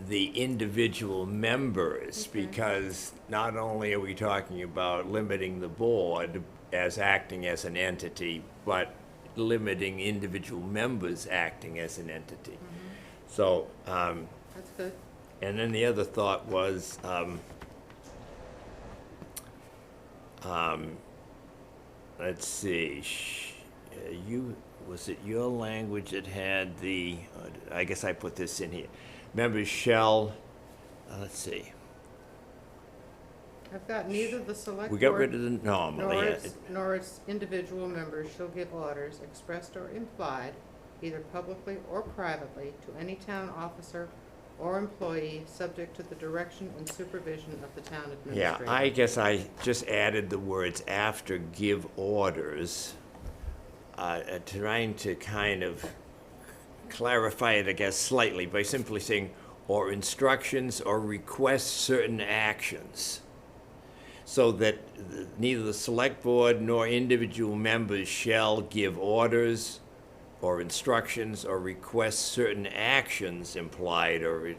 the individual members, Okay. because not only are we talking about limiting the board as acting as an entity, but limiting individual members acting as an entity. So, That's good. and then the other thought was, let's see, was it your language that had the, I guess I put this in here, members shall, let's see, I've got neither the select we got board rid of the normal, nor yeah. its individual members shall give orders, expressed or implied, either publicly or privately, to any town officer or employee, subject to the direction and supervision of the town Yeah, administrator. I guess I just added the words after give orders, trying to kind of clarify it, I guess, slightly by simply saying, or instructions or request certain actions. So that neither the select board nor individual members shall give orders or instructions or request certain actions implied or,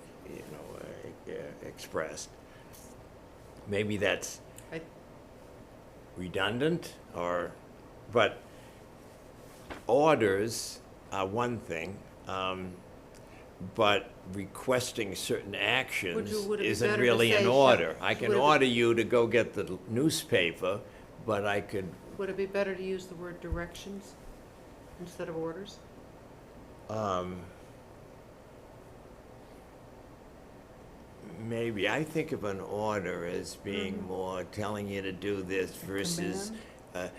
expressed. Maybe that's I- redundant but orders are one thing, but requesting certain actions would it be isn't better to really say an shall- order. I can would it be- order you to go get the newspaper, but I could, Would it be better to use the word directions instead of orders? maybe, I think of an order as being more telling you to do this versus a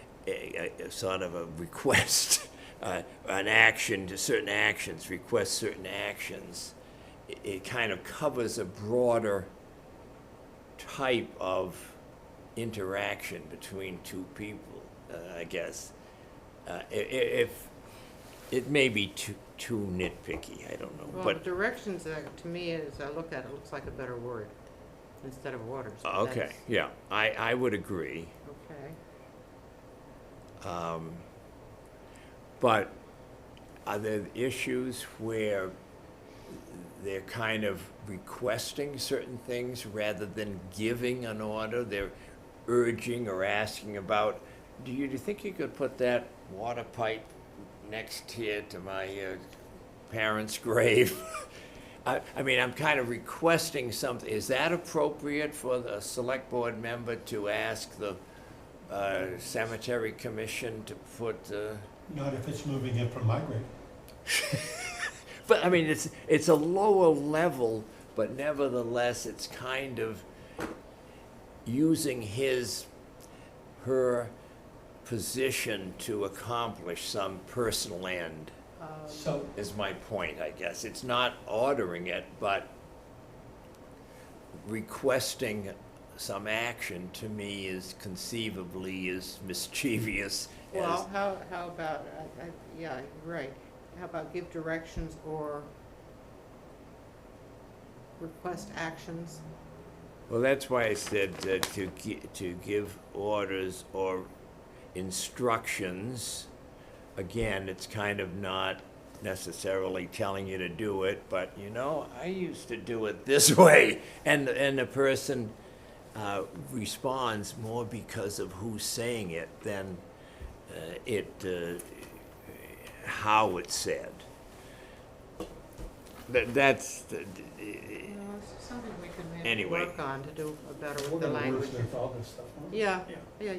sort of a request, an action to certain actions, request certain actions. It kind of covers a broader type of interaction between two people, I guess. If it may be too nitpicky, I don't know, Well, but directions, to me, as I look at it, looks like a better word instead of orders. but okay, that's- yeah, I would agree. Okay. But are there issues where they're kind of requesting certain things rather than giving an order? They're urging or asking about, do you think you could put that water pipe next here to my parents' grave? I mean, I'm kind of requesting something. Is that appropriate for the select board member to ask the cemetery commission to put? Not if it's moving it from my grave. But I mean, it's a lower level, but nevertheless, it's kind of using her position to accomplish some personal end. So, Is my point, I guess. It's not ordering it, but requesting some action to me is conceivably as mischievous as. Well, how about, yeah, you're right. How about give directions or request actions? Well, that's why I said to give orders or instructions. Again, it's kind of not necessarily telling you to do it, but I used to do it this way, and the person responds more because of who's saying it than how it's said. That's Well, it's something we could maybe Anyway. work on to do a better we're with the gonna language. wordsmith all this stuff, huh? Yeah, yeah.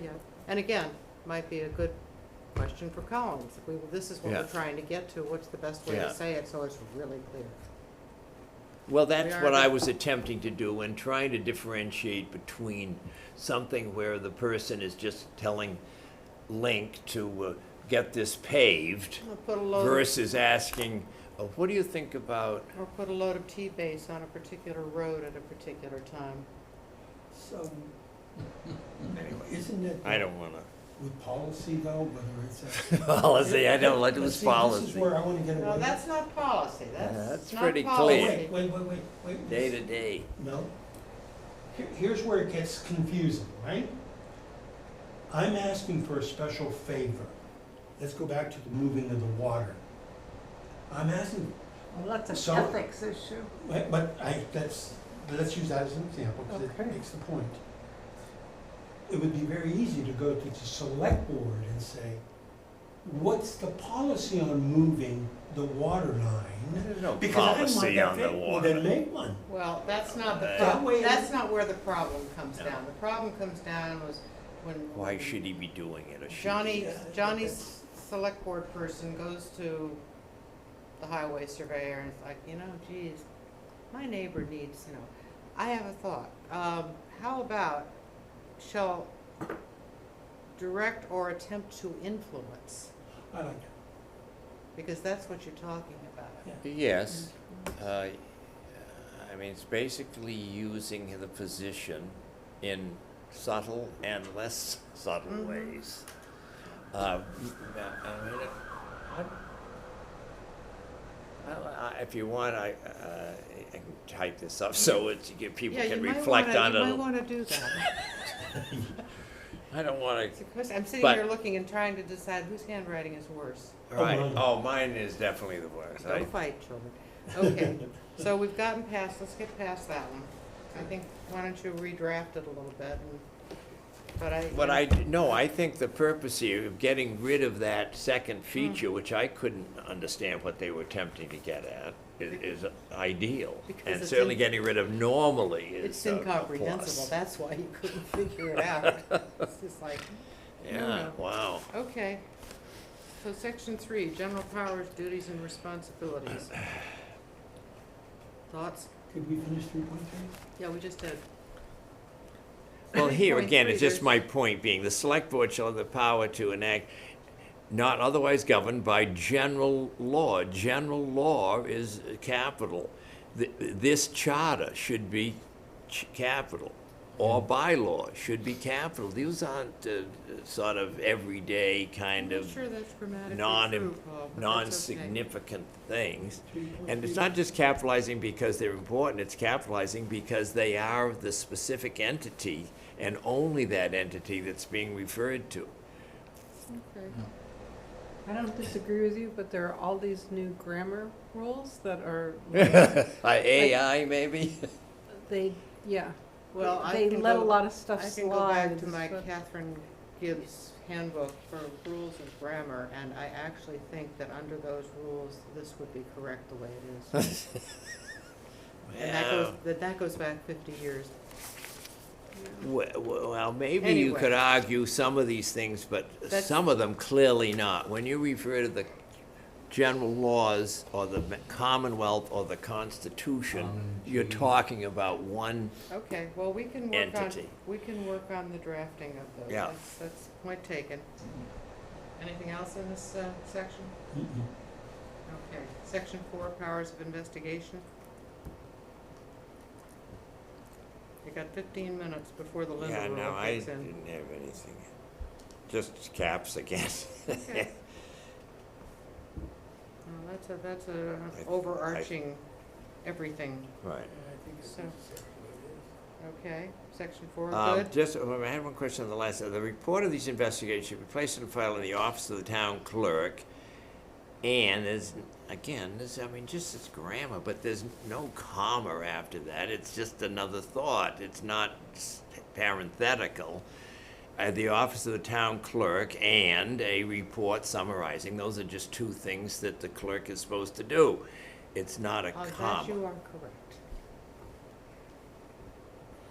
And again, might be a good question for Collins. This is what Yeah. we're trying to get to. What's the best way Yeah. to say it so it's really clear? Well, that's We are what I the- was attempting to do and trying to differentiate between something where the person is just telling Link to get this paved Or put a load, versus asking, what do you think about? or put a load of T-base on a particular road at a particular time. So, anyway, isn't it? I don't want With policy though, whether it's a. to. Policy, I don't like to But use see, This policy. is where I wanna get away. No, that's not policy. That's That's not pretty policy. clear. Wait. Day to day. No. Here's where it gets confusing, right? I'm asking for a special favor. Let's go back to the moving of the water. I'm asking, Well, that's So- an ethics issue. but let's use that as an example, because it Okay. makes the point. It would be very easy to go to the select board and say, what's the policy on moving the water line? There's no Because I don't want policy that on the thing. Well, water. then make one. Well, that's not the That problem. way- That's not where the problem comes No. down. The problem comes down was when. Why should he be doing it or she? Johnny's select board person goes to the highway surveyor and it's like, geez, my neighbor needs, I have a thought. How about shall direct or attempt to influence? I like it. Because that's what you're talking about. Yes, I mean, it's basically using the position in subtle and less subtle Mhm. ways. I mean, if you want, I can type this up so people Yeah, can you might reflect wanna, on you it. might wanna do that. I don't want It's a question- I'm sitting But- here looking and trying to decide whose handwriting is worse. to. Right. mine. Oh, mine is definitely the worst. Go fight, children. Okay, so we've gotten past, let's get past that one. I think, why don't you redraft it a little bit and, but I think the purpose here of getting rid of that second feature, which I couldn't understand what they were attempting to get at, is ideal. Because And it's certainly in- getting rid of normally is it's a incomprehensible, plus. that's why you couldn't figure it out. It's just like, Yeah, no. wow. Okay. So section 3, general powers, duties and responsibilities. Thoughts? Did we finish 3.3? Yeah, we just did. Well, here again, 3.3, it's just there's- my point being, the select board shall have the power to enact not otherwise governed by general law. General law is capital. This charter should be capital, or bylaw should be capital. These aren't sort of everyday kind I'm not of sure that's grammatically non- true, Paul, but that's okay. non-significant things. And it's not just capitalizing because they're important, it's capitalizing because they are the specific entity and only that entity that's being referred to. Okay. I don't disagree with you, but there are all these new grammar rules that are, AI, maybe? yeah. Well, I They can let a go- lot of stuff I slide. can go back to my but- Catherine Gibbs handbook for rules of grammar, and I actually think that under those rules, this would be correct the way it is. And that goes back 50 years. Well, maybe you Anyway. could argue some of these things, but That's- some of them clearly not. When you refer to the general laws or the Commonwealth or the Constitution, you're talking about one, Okay, well, we can work on, Entity. the drafting of those. Yeah. That's point taken. Anything else in this section? Okay, section 4, powers of investigation. You got 15 minutes before the yeah, limit no, rule I kicks in. didn't have anything. Just caps again. Okay. Well, that's a I- overarching everything, Right. so, okay, section 4, I good? had one question on the last, the report of these investigations should be placed and filed in the office of the town clerk. And there's, again, just as grammar, but there's no comma after that. It's just another thought. It's not parenthetical. The office of the town clerk and a report summarizing. Those are just two things that the clerk is supposed to do. It's not a That comma. you are correct.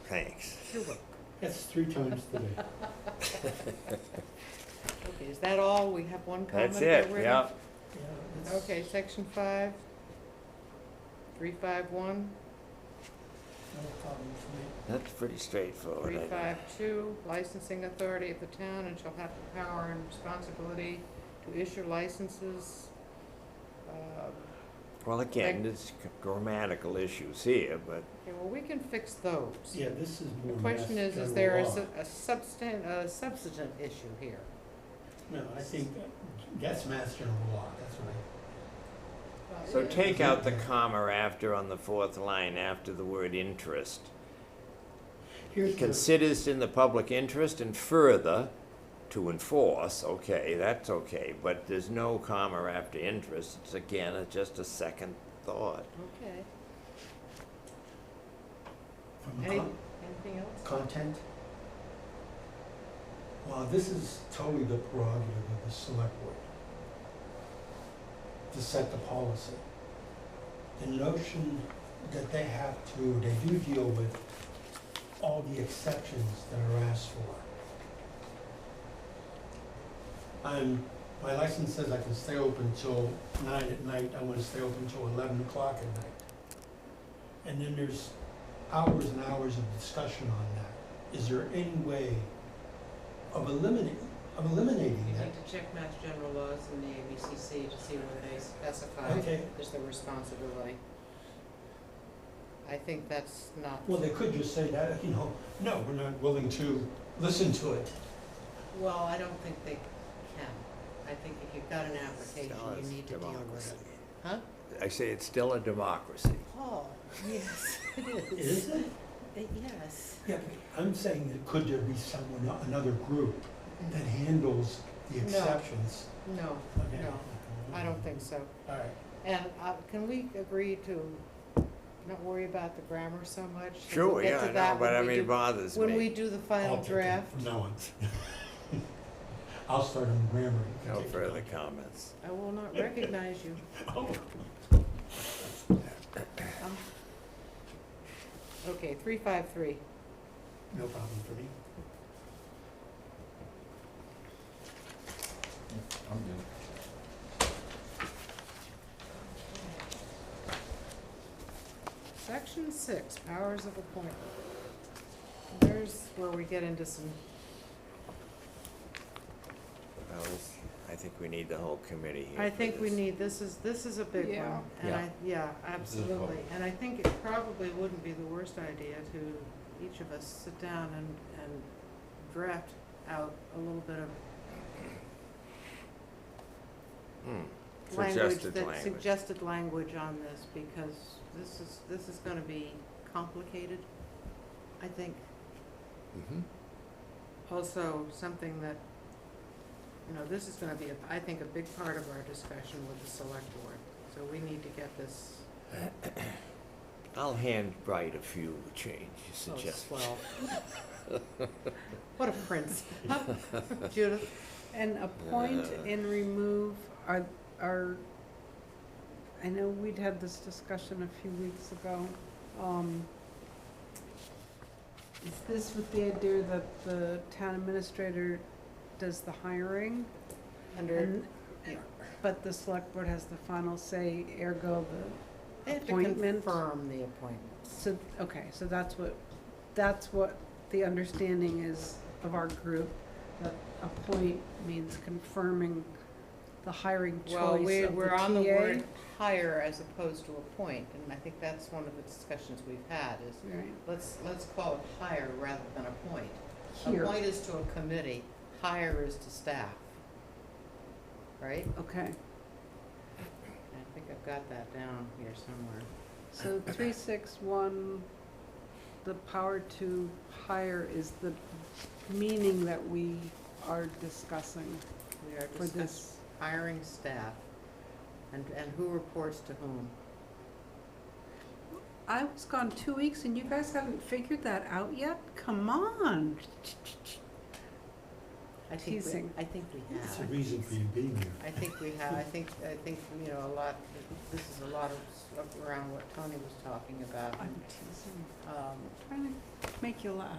Thanks. You're welcome. That's 3 times today. Okay, is that all? We have one comment That's to get it, rid yeah. of? Okay, section 5, 351, That's pretty straightforward. I think. 352, licensing authority of the town and shall have the power and responsibility to issue licenses. Well, again, there's grammatical issues here, but Okay, well, we can fix those. Yeah, this is The more question mass is general there law. a substantive issue here? No, I think that's mass general law, that's what so take out the comma after on the fourth line after the word interest. Here's the, Considers in the public interest and further to enforce, okay, that's okay, but there's no comma after interest. It's again, just a second thought. Okay. from Anything else? content. Well, this is totally the prerogative of the select board to set the policy. The notion that they do deal with all the exceptions that are asked for. My license says I can stay open till 9 at night, I wanna stay open till 11 o'clock at night. And then there's hours and hours of discussion on that. Is there any way of eliminating You that? need to check Mass General laws in the ABCC to see where they specify Okay. is the responsibility. I think that's not. Well, they could just say that, you know, no, we're not willing to listen to it. Well, I don't think they can. I think if you've got an application, Still, you it's need to deal with democracy. it. Huh? I say it's still a democracy. Oh, yes, it Is it? Yes. Yeah, but I'm saying that could there be someone, another group that handles the No. exceptions? No, Okay. no, I don't think so. All right. And can we agree to not worry about the grammar so much? And Sure, we'll get yeah, to I that know, but I when we mean, it do- bothers When we me. do the I'll final take it draft. from now on. I'll start on grammar. You can No take it further on. comments. I will not recognize you. Oh, Okay, 353. no problem for me. I'm good. Section 6, powers of appointment. There's where we get into some, Well, I think we need the whole committee here. I for think we this. need, this is a big Yeah. one. And Yeah. This is a absolutely. vote. And I think it probably wouldn't be the worst idea to each of us sit down and draft out a little bit of Suggested suggested language on this, because this is gonna be complicated, I think. Mhm. Also, something that, you know, this is gonna be, I think, a big part of our discussion with the select board. So we need to get this, I'll handwrite a few changes, oh, suggestions. swell. What a prince. Judith? And appoint and remove are, I know we'd had this discussion a few weeks ago. Is this with the idea that the town administrator does the hiring? Under, And, yeah. but the select board has the final say, ergo They the have to appointment? confirm the appointments. So, okay, so that's what the understanding is of our group, that appoint means confirming the hiring Well, choice of the we're on the word TA. hire as opposed to appoint, and I think that's one of the discussions we've had, is Right, let's call it hire rather than appoint. here, Appoint is to a committee, hire is to staff. Right? okay. I think I've got that down here somewhere. So 361, the power to hire is the meaning that we are discussing We are for discussing this. hiring staff, and who reports to whom. I was gone 2 weeks and you guys haven't figured that out yet? Come on. I think Teasing. I think we It's a have. reason for you being here. I think we have, I think, you know, a lot, this is a lot of stuff around what Tony was talking about. I'm teasing. Um, Trying to make you laugh.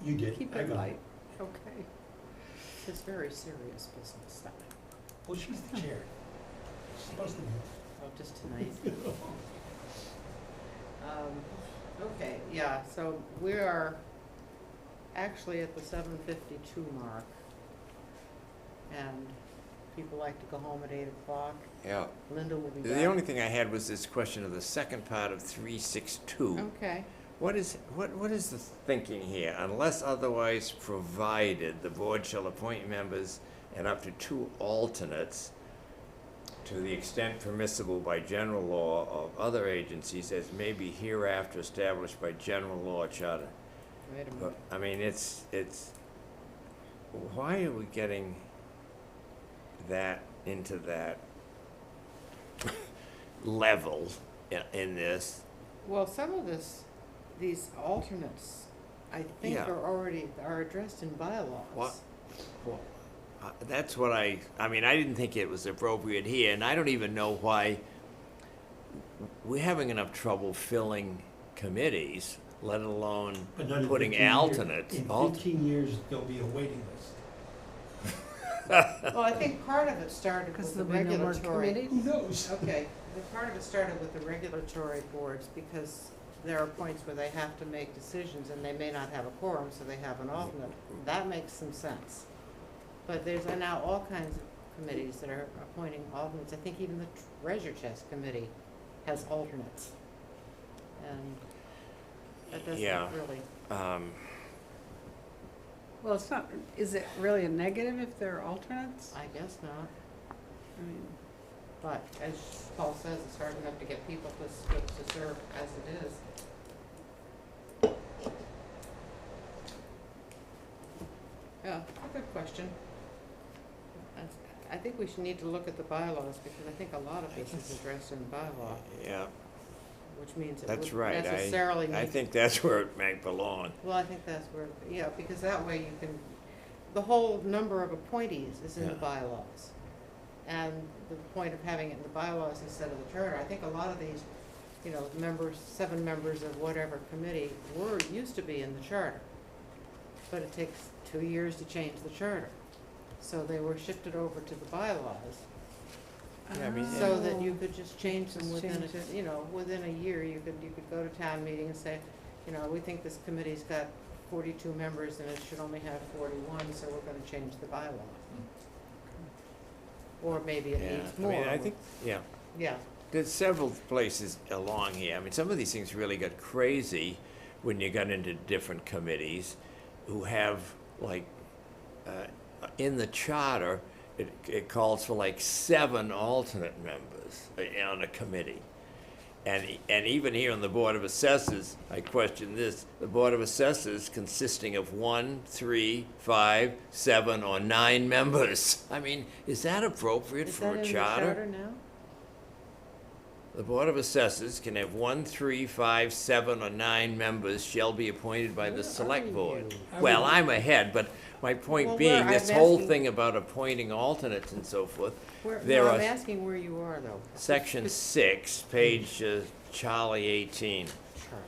You did. Keep I it got light. Okay. It's very serious business stuff. Well, she's the chair. She's supposed to be. Oh, just tonight. Okay, yeah, so we are actually at the 7:52 mark. And people like to go home at 8 o'clock. Yeah. Linda will be back. The only thing I had was this question of the second part of 362. Okay, What is the thinking here? Unless otherwise provided, the board shall appoint members and up to 2 alternates to the extent permissible by general law of other agencies as may be hereafter established by general law or charter. wait a But, minute. I mean, it's, why are we getting that into that level in this? Well, some of these alternates, I think Yeah. are addressed in bylaws. What? Well, that's what I mean, I didn't think it was appropriate here, and I don't even know why we're having enough trouble filling committees, let alone But not in putting 15 years. alternates. In 15 years, there'll be a waiting list. Well, I think part of it started Because with the there'll be no more regulatory. committees? Who knows? Okay, the part of it started with the regulatory boards, because there are points where they have to make decisions and they may not have a quorum, so they have an alternate. That makes some sense. But there's now all kinds of committees that are appointing alternates. I think even the treasure chest committee has alternates. And doesn't Yeah. really, Well, it's not, is it really a negative if they're alternates? I guess not. I mean, But as Paul says, it's hard enough to get people to serve as it is. Yeah, a good question. I think we should need to look at the bylaws, because I think a lot of this is addressed in the bylaw, yeah, which means it that's wouldn't right. necessarily I need. think that's where it might belong. Well, I think that's where, yeah, because that way you can, the whole number of appointees is in the Yeah. bylaws. And the point of having it in the bylaws instead of the charter, I think a lot of these, you know, members, 7 members of whatever committee used to be in the charter. But it takes 2 years to change the charter. So they were shifted over to the bylaws, Yeah, I mean, so that Oh. you could just change them Just within, change it. you know, within a year. You could go to town meeting and say, you know, we think this committee's got 42 members and it should only have 41, so we're gonna change the bylaw. Or maybe it Yeah, needs I more. mean, I think, yeah, Yeah, there's several places along here. I mean, some of these things really got crazy when you got into different committees who have, like, in the charter, it calls for like 7 alternate members on a committee. And even here on the Board of Assessors, I question this, the Board of Assessors consisting of 1, 3, 5, 7, or 9 members. I mean, is that appropriate is for that a in the charter? charter now? The Board of Assessors can have 1, 3, 5, 7, or 9 members shall be appointed by Where the Select are Board. you? Well, I'm ahead, but my Well, point where- being, this I'm whole asking- thing about appointing alternates and so forth, Where, There no, are I'm asking where you are though. Section 6, page Charlie 18. Charlie.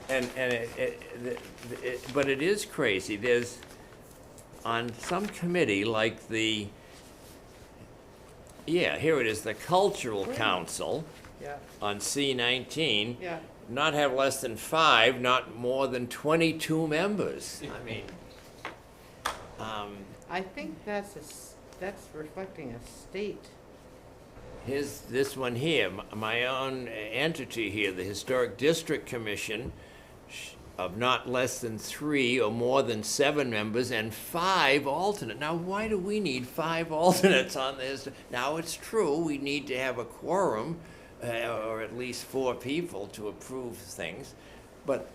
And but it is crazy. There's, on some committee like the, yeah, here it is, the Cultural Where? Council Yeah, on C19, yeah. not have less than 5, not more than 22 members. I mean, I think that's that's reflecting a state. here's this one here, my own entity here, the Historic District Commission, of not less than 3 or more than 7 members and 5 alternate. Now, why do we need 5 alternates on this? Now, it's true, we need to have a quorum, or at least 4 people to approve things, but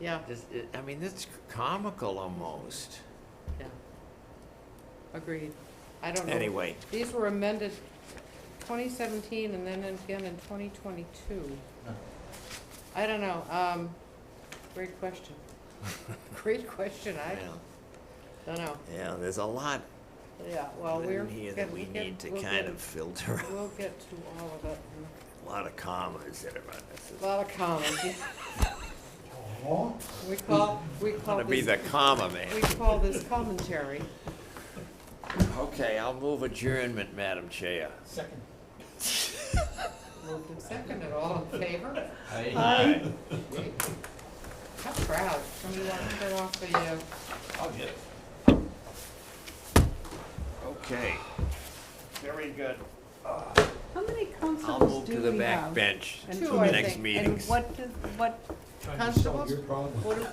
Yeah, I mean, that's comical almost. yeah. Agreed. I don't know. Anyway, These were amended 2017 and then again in 2022. I don't know, great question. Great question, I yeah, don't know. yeah, there's a lot Yeah, well, we're. in here that we need to kind of filter out. We'll get to all of it. A lot of commas that are on this. A lot of comments. Oh, We call Gonna be the this, comma we man. call this commentary. Okay, I'll move adjournment, Madam Chair. second. Moved and seconded, all in favor? Aye. Great. How proud. Somebody want to turn off the, I'll get it. Okay. Very good. how many I'll constables move do to the we back have? bench And Two, for I the next think. meetings. And what, Trying to solve Constables? your problem. what do,